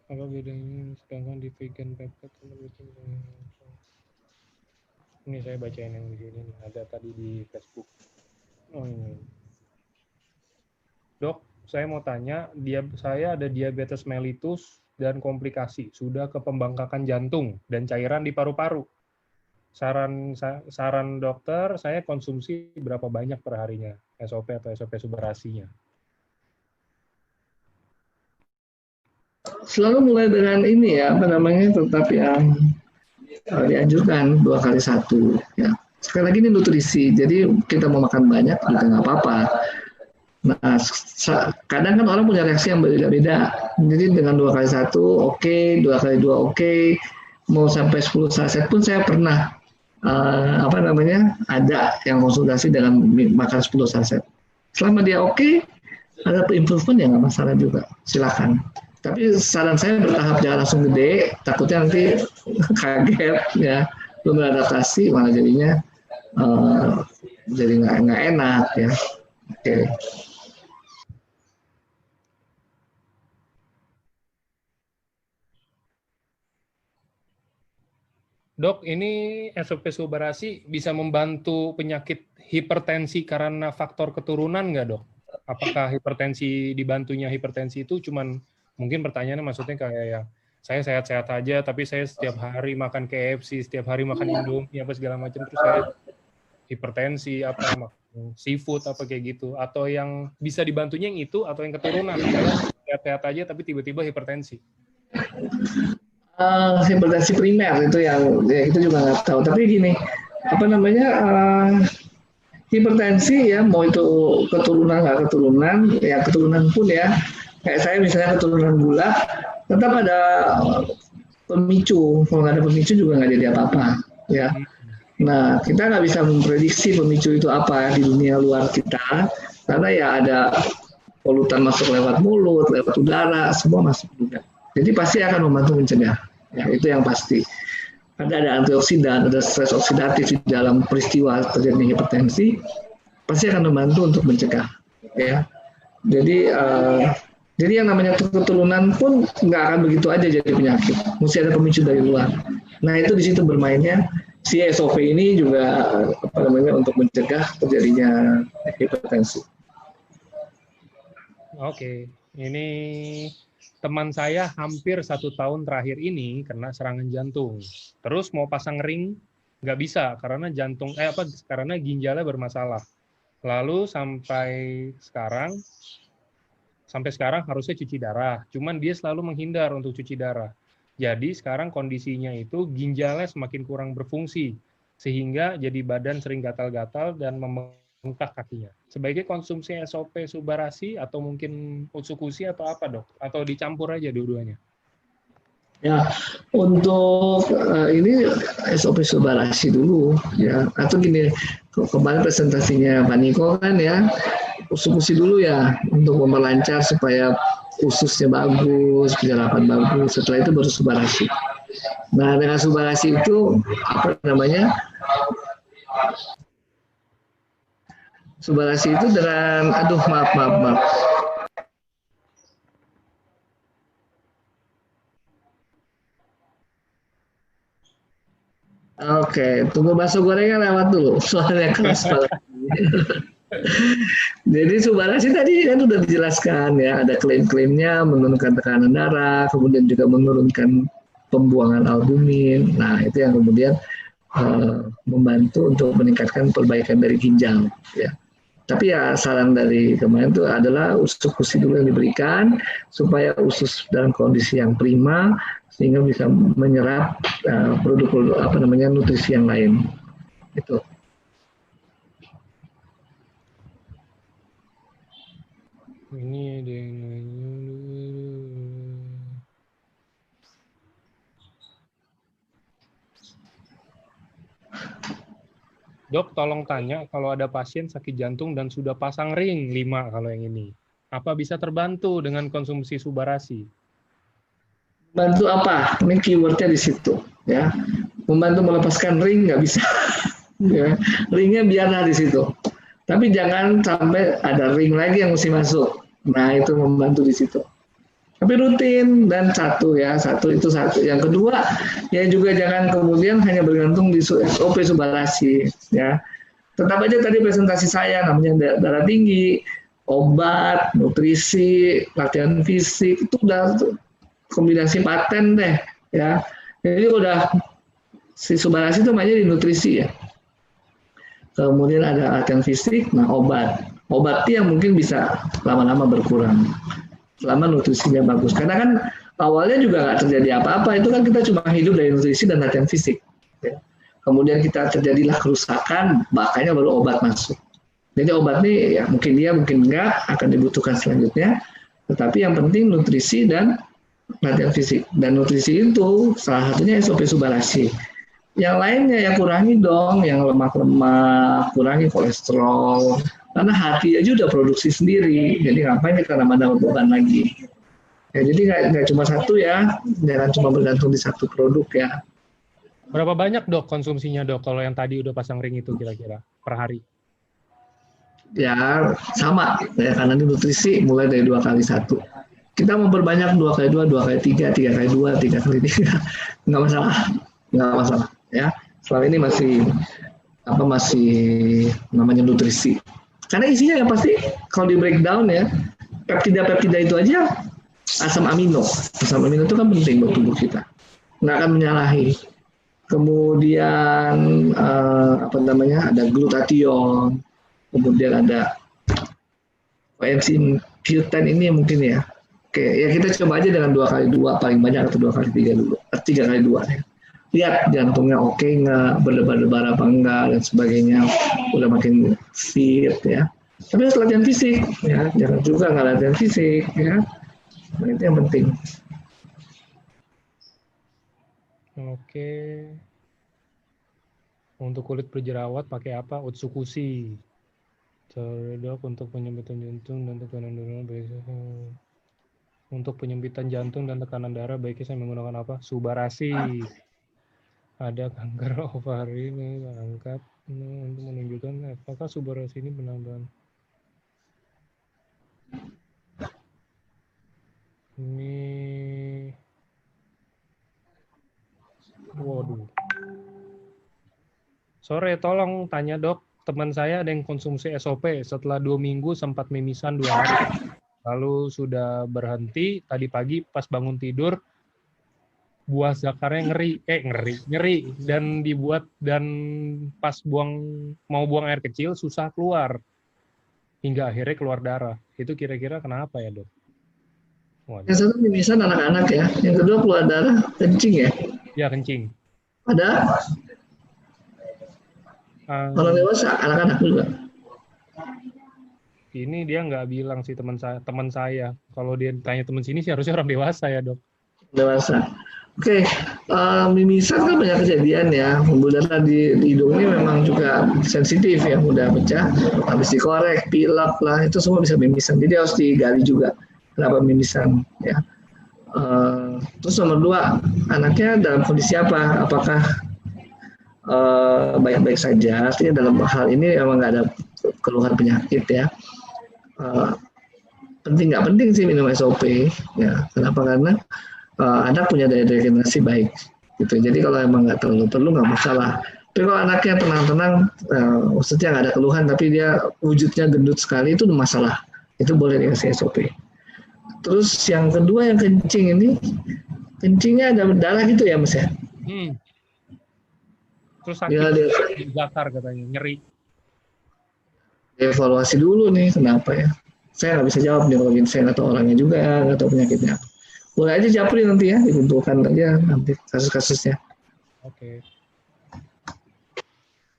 Apa bedanya sedangkan di vegan peptide ini saya bacain yang di sini nih. Ada tadi di Facebook. Oh ini. Dok, saya mau tanya, saya ada diabetes mellitus dan komplikasi, sudah ke pembengkakan jantung dan cairan di paru-paru. Saran dokter, saya konsumsi berapa banyak per harinya, SOP atau SOP subarasinya? Selalu mulai dengan ini ya, apa namanya, tetap yang dianjurkan 2 kali 1. Ya. Sekali lagi ini nutrisi, jadi kita mau makan banyak juga nggak apa-apa. Nah, kadang kan orang punya reaksi yang berbeda-beda. Jadi dengan 2 kali 1 oke, 2 kali 2 oke, mau sampai 10 saset pun saya pernah apa namanya, ada yang konsultasi dengan makan 10 saset. Selama dia oke, ada improvement ya nggak masalah juga, silakan. Tapi saran saya bertahap, jangan langsung gede, takutnya nanti kaget ya, belum beradaptasi malah jadinya jadi nggak enak ya. Oke. Dok, ini SOP subarasi bisa membantu penyakit hipertensi karena faktor keturunan nggak, Dok? Apakah hipertensi dibantunya hipertensi itu cuman, mungkin pertanyaannya maksudnya kayak ya, saya sehat-sehat aja, tapi saya setiap hari makan KFC, setiap hari makan Indomie, apa segala macam, terus saya hipertensi, apa, makan seafood, apa kayak gitu. Atau yang bisa dibantunya yang itu, atau yang keturunan, saya sehat-sehat aja, tapi tiba-tiba hipertensi. Hipertensi primer itu yang ya, itu juga nggak tahu. Tapi gini, apa namanya, hipertensi ya, mau itu keturunan nggak keturunan, ya keturunan pun ya, kayak saya misalnya keturunan gula, tetap ada pemicu. Kalau nggak ada pemicu juga nggak jadi apa-apa ya. Nah, kita nggak bisa memprediksi pemicu itu apa di dunia luar kita, karena ya ada polutan masuk lewat mulut, lewat udara, semua masuk juga. Jadi pasti akan membantu mencegah. Ya, itu yang pasti. Ada antioksidan, ada stres oksidatif di dalam peristiwa terjadinya hipertensi, pasti akan membantu untuk mencegah. Ya, jadi yang namanya keturunan pun nggak akan begitu aja jadi penyakit. Mesti ada pemicu dari luar. Nah itu di situ bermainnya si SOP ini juga, apa namanya, untuk mencegah terjadinya hipertensi. Oke, ini teman saya hampir 1 tahun terakhir ini kena serangan jantung. Terus mau pasang ring nggak bisa karena karena ginjalnya bermasalah. Lalu sampai sekarang harusnya cuci darah. Cuman dia selalu menghindar untuk cuci darah. Jadi sekarang kondisinya itu ginjalnya semakin kurang berfungsi sehingga jadi badan sering gatal-gatal dan membengkak kakinya. Sebaiknya konsumsi SOP subarasi atau mungkin utsukushi atau apa, Dok? Atau dicampur aja dua-duanya? Ya, untuk ini SOP Subarasi dulu ya. Atau gini, kemarin presentasinya Pak Niko kan ya, usus dulu ya untuk memperlancar supaya ususnya bagus, penyerapan bagus. Setelah itu baru Subarasi. Nah, dengan Subarasi itu apa namanya? Subarasi itu dengan, aduh maaf. Oke, tunggu bakso gorengnya lewat dulu, soalnya keras banget. Jadi Subarasi tadi kan sudah dijelaskan ya, ada klaim-klaimnya menurunkan tekanan darah, kemudian juga menurunkan pembuangan albumin. Nah, itu yang kemudian membantu untuk meningkatkan perbaikan dari ginjal. Ya. Tapi ya saran dari kemarin itu adalah usus dulu yang diberikan supaya usus dalam kondisi yang prima sehingga bisa menyerap produk-produk apa namanya nutrisi yang lain. Itu. Ini ada yang nanya. Dok, tolong tanya kalau ada pasien sakit jantung dan sudah pasang ring 5 kalau yang ini. Apa bisa terbantu dengan konsumsi Subarasi? Bantu apa? Ini keywordnya di situ, ya. Membantu melepaskan ring nggak bisa. Ya. Ringnya biarlah di situ. Tapi jangan sampai ada ring lagi yang mesti masuk. Nah, itu membantu di situ. Tapi rutin dan satu ya, satu itu satu. Yang kedua, ya juga jangan kemudian hanya bergantung di SOP Subarasi ya. Tetap aja tadi presentasi saya namanya darah tinggi, obat, nutrisi, latihan fisik itu udah kombinasi paten deh ya. Jadi udah si Subarasi itu mainnya di nutrisi ya. Kemudian ada latihan fisik, nah obat. Obat yang mungkin bisa lama-lama berkurang selama nutrisinya bagus. Karena kan awalnya juga nggak terjadi apa-apa, itu kan kita cuma hidup dari nutrisi dan latihan fisik. Ya. Kemudian kita terjadilah kerusakan, makanya baru obat masuk. Jadi obat ini ya mungkin dia mungkin enggak akan dibutuhkan selanjutnya, tetapi yang penting nutrisi dan latihan fisik. Dan nutrisi itu salah satunya SOP Subarasi. Yang lainnya ya kurangi dong, yang lemak-lemak, kurangi kolesterol, karena hati aja udah produksi sendiri, jadi ngapain kita nambah beban lagi. Ya, jadi nggak cuma satu ya, jangan cuma bergantung di satu produk ya. Berapa banyak dok konsumsinya dok kalau yang tadi udah pasang ring itu kira-kira per hari? Ya sama, ya, karena ini nutrisi mulai dari 2 kali 1. Kita memperbanyak 2 kali 2, 2 kali 3, 3 kali 2, 3 kali 3, nggak masalah, nggak masalah ya. Selama ini masih namanya nutrisi. Karena isinya yang pasti kalau di breakdown ya, peptida itu aja asam amino. Asam amino itu kan penting buat tubuh kita. Nggak akan menyalahi. Kemudian ada glutathione, kemudian ada enzim Q10 ini mungkin ya. Oke, ya kita coba aja dengan 2 kali 2 paling banyak atau 2 kali 3 dulu. 3 kali 2 ya. Lihat jantungnya oke nggak, berdebar-debar apa enggak dan sebagainya, udah makin fit ya. Tapi harus latihan fisik ya, jangan juga nggak latihan fisik ya. Nah, itu yang penting. Oke. Untuk kulit berjerawat pakai apa? Utsukushi. Dok, untuk penyempitan jantung dan tekanan darah baiknya. Untuk penyempitan jantung dan tekanan darah baiknya saya menggunakan apa? Subarasi. Ada kanker ovari ini angkat untuk menunjukkan apakah Subarasi ini penambahan. Ini waduh. Sore, tolong tanya dok, teman saya ada yang konsumsi SOP setelah 2 minggu sempat mimisan 2 hari. Lalu sudah berhenti, tadi pagi pas bangun tidur, buah zakarnya nyeri, dan pas mau buang air kecil susah keluar. Hingga akhirnya keluar darah. Itu kira-kira kenapa ya dok? Waduh. Yang satu mimisan anak-anak ya, yang kedua keluar darah kencing ya. Ya kencing. Ada orang dewasa, anak-anak juga. Ini dia nggak bilang sih teman saya. Kalau dia tanya teman sini sih harusnya orang dewasa ya dok. Dewasa. Oke, mimisan kan banyak kejadian ya. Pembuluh darah di hidung ini memang juga sensitif ya, mudah pecah. Habis dikorek, pilek lah, itu semua bisa mimisan. Jadi harus digali juga kenapa mimisan ya. Terus nomor 2, anaknya dalam kondisi apa? Apakah baik-baik saja? Artinya dalam hal ini memang nggak ada keluhan penyakit ya. Penting nggak penting sih minum SOP ya. Kenapa? Karena anak punya daya regenerasi baik gitu. Jadi kalau emang nggak terlalu perlu nggak masalah. Tapi kalau anaknya tenang-tenang, maksudnya nggak ada keluhan tapi dia wujudnya gendut sekali, itu masalah. Itu boleh dikasih SOP. Terus yang kedua yang kencing ini, kencingnya ada darah gitu ya mas ya? Terus sakit zakar katanya, nyeri. Evaluasi dulu nih kenapa ya. Saya nggak bisa jawab nih kalau saya nggak tahu orangnya juga, nggak tahu penyakitnya. Boleh aja japri nanti ya, dikumpulkan aja nanti kasus-kasusnya.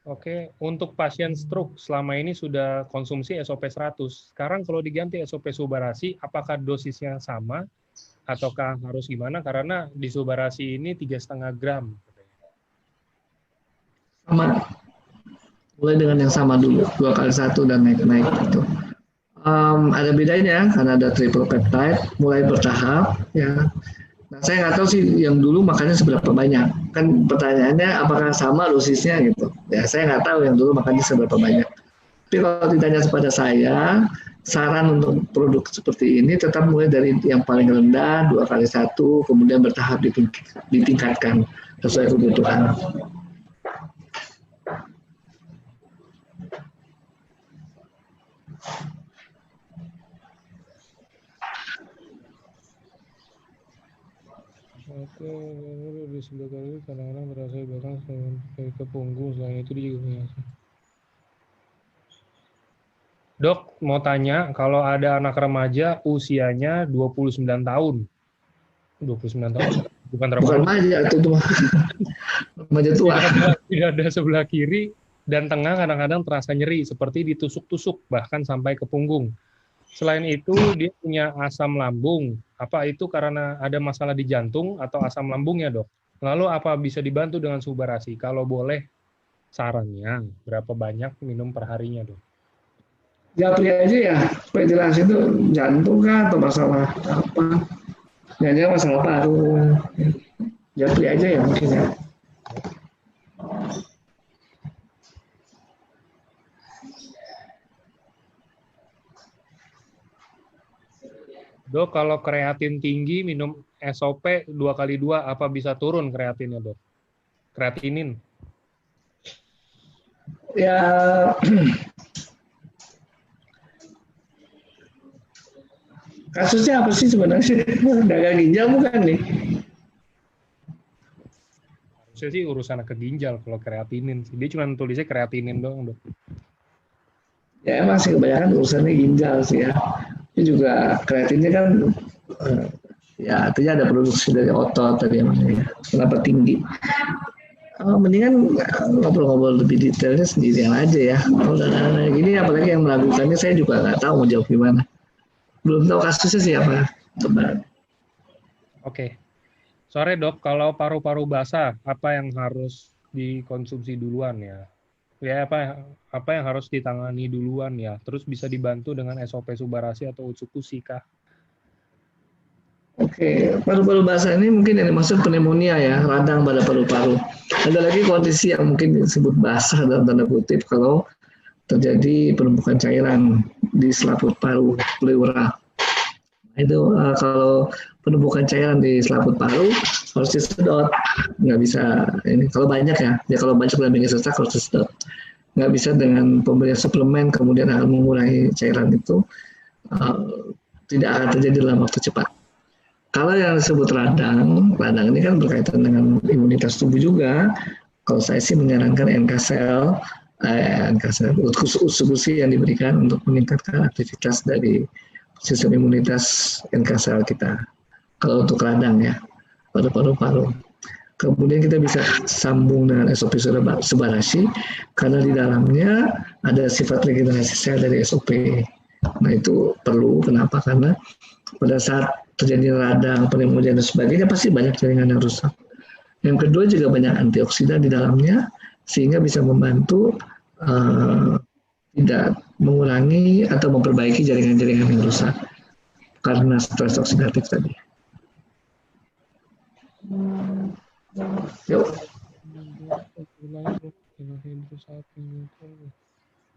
Oke, untuk pasien stroke selama ini sudah konsumsi SOP 100. Sekarang kalau diganti SOP Subarasi, apakah dosisnya sama ataukah harus gimana? Karena di Subarasi ini 3,5 gram. Sama. mulai dengan yang sama dulu, 2 kali 1 dan naik-naik gitu. Ada bedanya karena ada triple peptide, mulai bertahap ya. Nah, saya nggak tahu sih yang dulu makannya seberapa banyak. Kan pertanyaannya apakah sama dosisnya gitu. Ya saya nggak tahu yang dulu makannya seberapa banyak. Tapi kalau ditanya kepada saya, saran untuk produk seperti ini tetap mulai dari yang paling rendah 2 kali 1, kemudian bertahap ditingkatkan sesuai kebutuhan. Oke, di sebelah kiri kadang-kadang berasa bahkan sampai ke punggung, selain itu dia juga punya. Dok, mau tanya, kalau ada anak remaja usianya 29 tahun. 29 tahun, bukan Bukan remaja. remaja itu mah. Remaja tua. Tidak ada sebelah kiri dan tengah kadang-kadang terasa nyeri, seperti ditusuk-tusuk, bahkan sampai ke punggung. Selain itu, dia punya asam lambung. Apa itu karena ada masalah di jantung atau asam lambungnya, dok? Lalu apa bisa dibantu dengan Subarasi? Kalau boleh, sarannya berapa banyak minum per harinya, dok? Japri aja ya, supaya jelas itu jantung kah atau masalah apa? Jangan masalah paru. Japri aja ya mungkin ya. Dok, kalau kreatin tinggi minum SOP 2x2, apa bisa turun kreatinnya, dok? Kreatinin. Ya, kasusnya apa sih sebenarnya? Dagang ginjal bukan nih? Harusnya sih urusan ke ginjal kalau kreatinin. Dia cuma tulisnya kreatinin doang, dok. Ya emang sih kebanyakan urusannya ginjal sih ya. Ini juga kreatinnya kan ya artinya ada produksi dari otot tadi yang ya. Kenapa tinggi? Mendingan ngobrol-ngobrol lebih detailnya sendirian aja ya. Kalau udah gini apalagi yang melakukannya saya juga nggak tahu mau jawab gimana. Belum tahu kasusnya siapa. Coba. Oke. Sore, dok, kalau paru-paru basah, apa yang harus dikonsumsi duluan ya? Ya, apa yang harus ditangani duluan ya? Terus bisa dibantu dengan SOP Subarasi atau Utsukushi kah? Oke, paru-paru basah ini mungkin yang dimaksud pneumonia ya, radang pada paru-paru. Ada lagi kondisi yang mungkin disebut basah dalam tanda kutip kalau terjadi penumpukan cairan di selaput paru, pleura. Itu kalau penumpukan cairan di selaput paru harus disedot, nggak bisa ini kalau banyak ya, kalau banyak dalam minggu sesak harus disedot. Nggak bisa dengan pemberian suplemen kemudian akan mengurangi cairan itu, tidak akan terjadi dalam waktu cepat. Kalau yang disebut radang ini kan berkaitan dengan imunitas tubuh juga. Kalau saya sih menyarankan NK cell, Utsukushi yang diberikan untuk meningkatkan aktivitas dari sistem imunitas NK cell kita. Kalau untuk radang ya, pada paru-paru. Kemudian kita bisa sambung dengan SOP Subarasi karena di dalamnya ada sifat regenerasi sel dari SOP. Nah itu perlu, kenapa? Karena pada saat terjadi radang, pneumonia dan sebagainya pasti banyak jaringan yang rusak. Yang kedua juga banyak antioksidan di dalamnya sehingga bisa membantu tidak mengurangi atau memperbaiki jaringan-jaringan yang rusak karena stres oksidatif tadi. Yuk.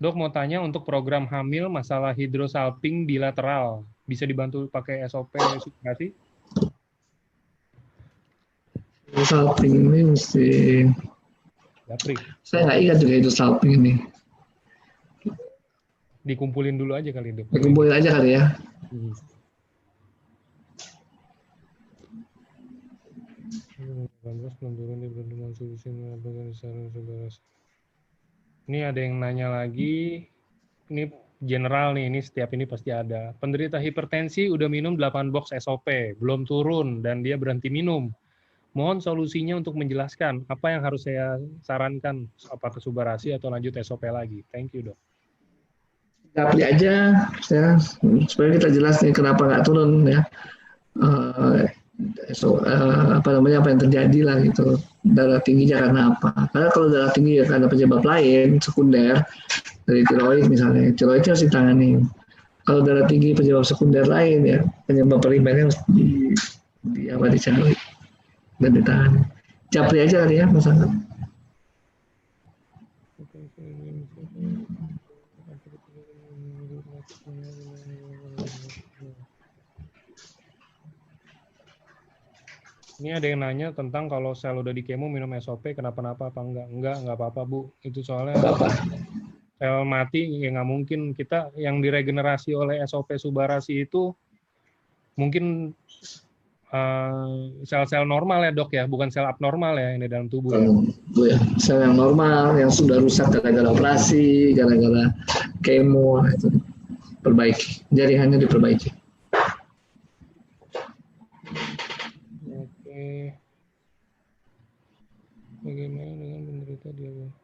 Dok mau tanya untuk program hamil masalah hidrosalping bilateral bisa dibantu pakai SOP Subarasi? Hidrosalping ini mesti. Japri. Saya nggak ingat juga hidrosalping ini. Dikumpulin dulu aja kali, dok. Dikumpulin aja kali ya. Ini ada yang nanya lagi. Ini general nih, ini setiap ini pasti ada. Penderita hipertensi udah minum 8 box SOP, belum turun dan dia berhenti minum. Mohon solusinya untuk menjelaskan apa yang harus saya sarankan, apa ke Subarasi atau lanjut SOP lagi. Thank you, dok. Tapi aja ya, supaya kita jelas nih kenapa nggak turun ya. apa yang terjadi lah gitu. Darah tingginya karena apa? Karena kalau darah tinggi ya karena penyebab lain sekunder dari tiroid misalnya, tiroidnya harus ditangani. Kalau darah tinggi penyebab sekunder lain ya, penyebab primernya harus dicari dan ditangani. Japri aja kali ya Mas Angga. Ini ada yang nanya tentang kalau sel udah di kemo minum SOP kenapa-napa apa enggak? Enggak apa-apa Bu. Itu soalnya sel mati ya nggak mungkin. Kita yang diregenerasi oleh SOP Subarasi itu mungkin sel-sel normal ya Dok ya, bukan sel abnormal ya ini dalam tubuh ya. Ya. Sel yang normal yang sudah rusak gara-gara operasi, gara-gara kemo itu perbaiki. Jaringannya diperbaiki. Bagaimana dengan penderita diabetes?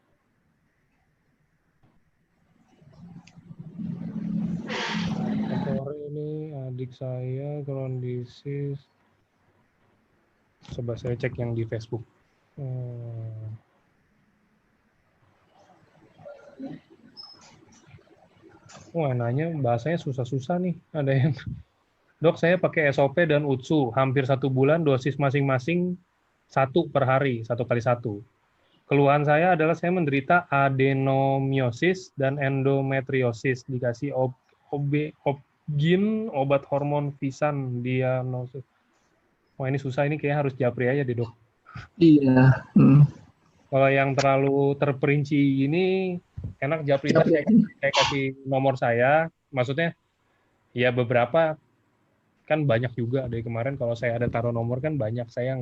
Sore ini adik saya kondisi, coba saya cek yang di Facebook. Wah, nanya bahasanya susah-susah nih. Ada yang, Dok saya pakai SOP dan UTSU hampir 1 bulan, dosis masing-masing 1 per hari, 1 kali 1. Keluhan saya adalah saya menderita adenomiosis dan endometriosis. Dikasih Obgyn, obat hormon Visan, diagnosis. Wah ini susah, ini kayaknya harus japri aja deh Dok. Iya. Kalau yang terlalu terperinci ini, enak japri. Saya kasih nomor saya, maksudnya ya beberapa, kan banyak juga dari kemarin kalau saya ada taruh nomor kan banyak, saya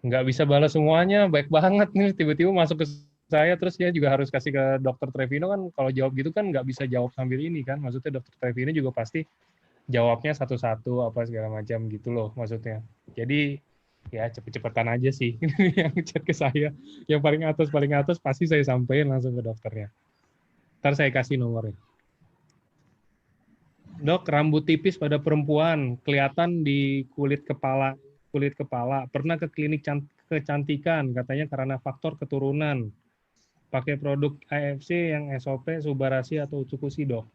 nggak bisa balas semuanya, baik banget nih tiba-tiba masuk ke saya terus dia juga harus kasih ke Dokter Trevino kan, kalau jawab gitu kan nggak bisa jawab sambil ini kan, maksudnya Dokter Trevino juga pasti jawabnya satu-satu apa segala macam gitu loh maksudnya. Jadi ya cepet-cepetan aja sih yang chat ke saya, yang paling atas pasti saya sampaikan langsung ke dokternya. Ntar saya kasih nomornya. Dok, rambut tipis pada perempuan kelihatan di kulit kepala. Pernah ke klinik kecantikan, katanya karena faktor keturunan. Pakai produk AFC yang SOP, Subarasi atau Utsukushi, Dok?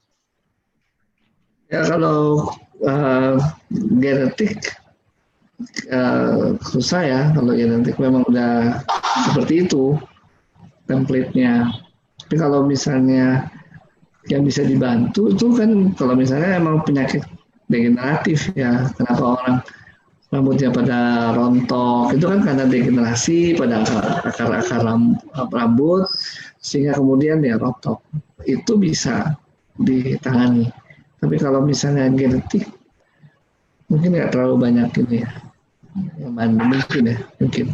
Ya kalau genetik susah ya, kalau genetik memang udah seperti itu template-nya. Tapi kalau misalnya yang bisa dibantu itu kan kalau misalnya emang penyakit degeneratif ya, kenapa orang rambutnya pada rontok, itu kan karena degenerasi pada akar-akar rambut sehingga kemudian dia rontok. Itu bisa ditangani. Tapi kalau misalnya genetik mungkin nggak terlalu banyak ini ya. Mungkin.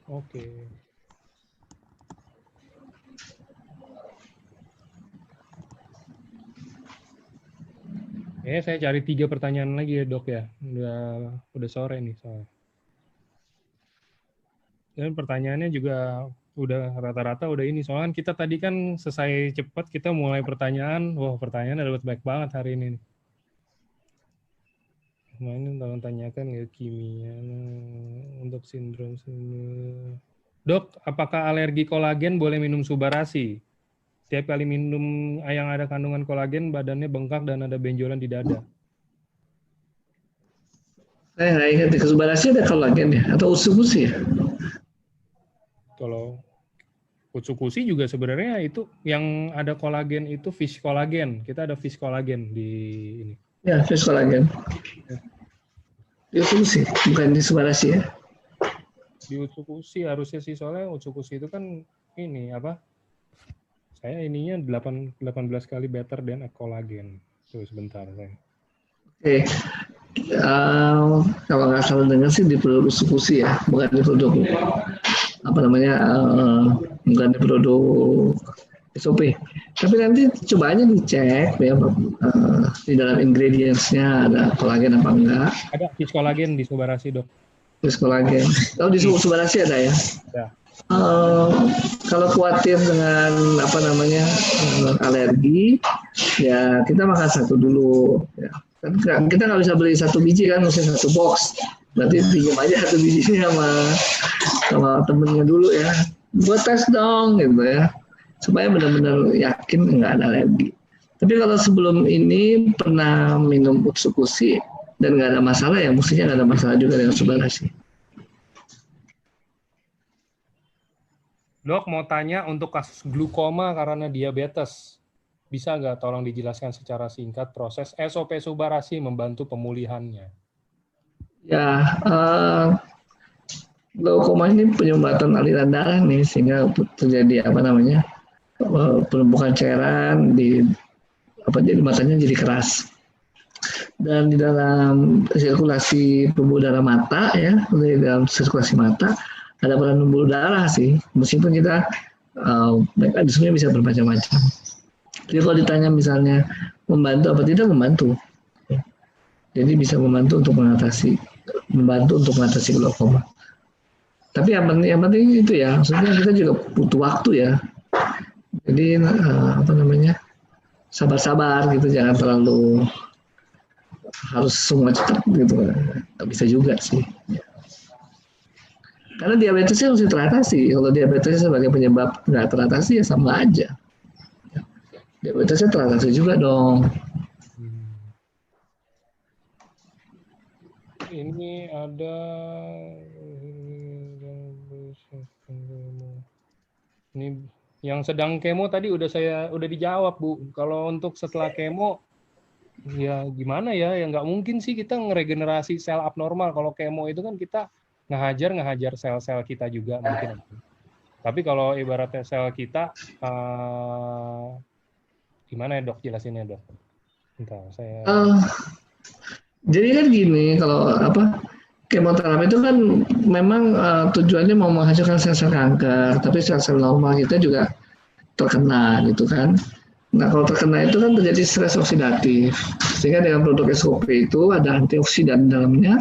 Oke. Saya cari 3 pertanyaan lagi ya Dok ya. Udah sore nih soalnya. Dan pertanyaannya juga udah rata-rata udah ini. Soalnya kita tadi kan selesai cepat, kita mulai pertanyaan. Wah, pertanyaan ada banyak banget hari ini. Kemarin tolong tanyakan leukemia untuk sindrom. Dok, apakah alergi kolagen boleh minum Subarasi? Setiap kali minum yang ada kandungan kolagen, badannya bengkak dan ada benjolan di dada. Saya nggak ingat di Subarasi ada kolagen ya? Atau Utsukushi ya? Kalau Utsukushi juga sebenarnya itu yang ada kolagen itu fish kolagen. Kita ada fish kolagen di ini. Ya, fish kolagen. Ya. Di Utsukushi, bukan di Subarasi ya? Di Utsukushi harusnya sih, soalnya Utsukushi itu kan ini apa? Saya ininya 18 kali better than kolagen. Tuh sebentar saya. Oke. Kalau nggak salah dengar sih di produk Utsukushi ya, bukan di produk bukan di produk SOP. Tapi nanti coba aja dicek ya di dalam ingredients-nya ada kolagen apa enggak. Ada fish kolagen di Subarasi Dok. Fish kolagen. Oh di Subarasi ada ya? Ya. Kalau khawatir dengan alergi, ya kita makan satu dulu. Ya. Kan kita nggak bisa beli 1 biji kan, mesti 1 box. Berarti pinjam aja 1 bijinya sama temennya dulu ya. Buat tes dong gitu ya. Supaya benar-benar yakin nggak ada alergi. Tapi kalau sebelum ini pernah minum Utsukushi dan nggak ada masalah, ya mestinya nggak ada masalah juga dengan Subarashi. Dok, mau tanya untuk kasus glukoma karena diabetes. Bisa nggak tolong dijelaskan secara singkat proses SOP Subarashi membantu pemulihannya? Ya, glaukoma ini penyumbatan aliran darah nih, sehingga terjadi penumpukan cairan jadi matanya jadi keras. Dan di dalam sirkulasi pembuluh darah mata ya, di dalam sirkulasi mata ada peran pembuluh darah sih, meskipun kita mekanismenya bisa bermacam-macam. Jadi kalau ditanya misalnya membantu apa tidak, membantu. Jadi bisa membantu untuk mengatasi glaukoma. Tapi yang penting itu ya, maksudnya kita juga butuh waktu ya. Jadi sabar-sabar gitu, jangan terlalu harus semua cepat gitu. Nggak bisa juga sih. Karena diabetesnya harus teratasi. Kalau diabetesnya sebagai penyebab nggak teratasi ya sama aja. Diabetesnya teratasi juga dong. Ini ada ini yang sedang kemo tadi udah dijawab Bu. Kalau untuk setelah kemo ya gimana ya? Ya nggak mungkin sih kita ngeregenerasi sel abnormal. Kalau kemo itu kan kita ngehajar sel-sel kita juga mungkin. Tapi kalau ibaratnya sel kita gimana ya Dok jelasinnya Dok? Bentar, jadi kan gini, kalau kemoterapi itu kan memang tujuannya mau menghasilkan sel-sel kanker, tapi sel-sel normal kita juga terkena gitu kan. Nah kalau terkena itu kan terjadi stres oksidatif, sehingga dengan produk SOP itu ada antioksidan dalamnya.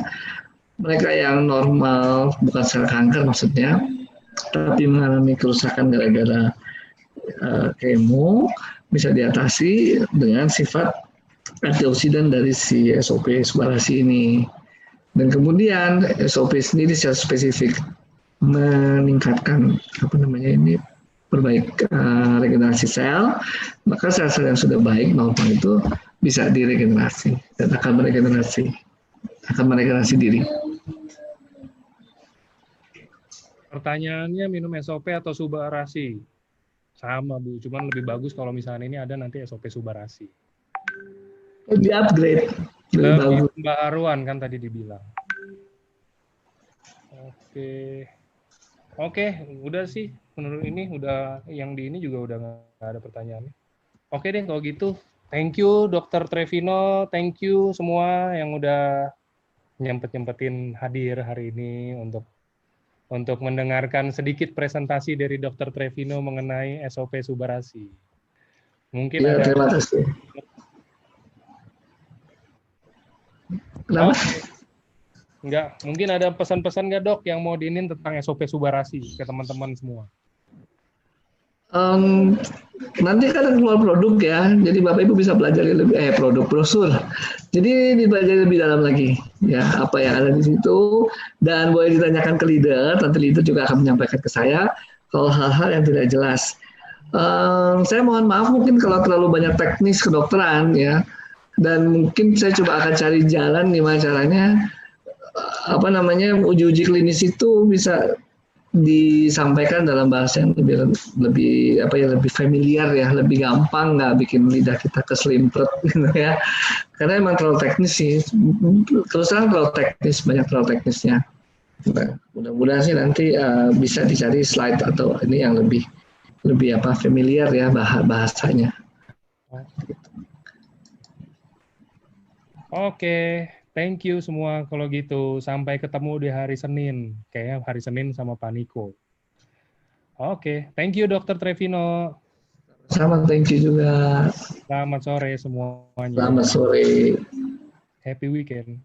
Mereka yang normal, bukan sel kanker maksudnya, tapi mengalami kerusakan gara-gara kemo, bisa diatasi dengan sifat antioksidan dari si SOP Subarashi ini. Dan kemudian SOP sendiri secara spesifik meningkatkan regenerasi sel, maka sel-sel yang sudah baik normal itu bisa diregenerasi dan akan meregenerasi diri. Pertanyaannya minum SOP atau Subarashi? Sama Bu, cuman lebih bagus kalau misalnya ini ada nanti SOP Subarashi. Lebih upgrade. Lebih pembaharuan kan tadi dibilang. Oke, udah sih. Menurut ini udah yang di ini juga udah nggak ada pertanyaannya. Oke deh kalau gitu. Thank you Dr. Trevino, thank you semua yang udah nyempetin hadir hari ini untuk mendengarkan sedikit presentasi dari Dr. Trevino mengenai SOP Subarashi. Mungkin ya, ada. Terima kasih. Kenapa? Enggak, mungkin ada pesan-pesan nggak Dok yang mau diinin tentang SOP Subarashi ke teman-teman semua? Nanti kan keluar produk ya, jadi Bapak Ibu bisa belajar lebih produk brosur. Jadi dipelajari lebih dalam lagi ya apa yang ada di situ, dan boleh ditanyakan ke leader, nanti leader juga akan menyampaikan ke saya kalau hal-hal yang tidak jelas. Saya mohon maaf mungkin kalau terlalu banyak teknis kedokteran ya, dan mungkin saya coba akan cari jalan gimana caranya uji-uji klinis itu bisa disampaikan dalam bahasa yang lebih familiar ya, lebih gampang, nggak bikin lidah kita keselimpret gitu ya. Karena emang terlalu teknis sih, terus terang banyak terlalu teknisnya. Nah, mudah-mudahan sih nanti bisa dicari slide atau ini yang lebih familiar ya bahasanya. Oke. Thank you semua kalau gitu. Sampai ketemu di hari Senin. Kayaknya hari Senin sama Pak Niko. Oke. Thank you Dr. Trevino. Sama, thank you juga. Selamat sore semuanya. Selamat sore. Happy weekend.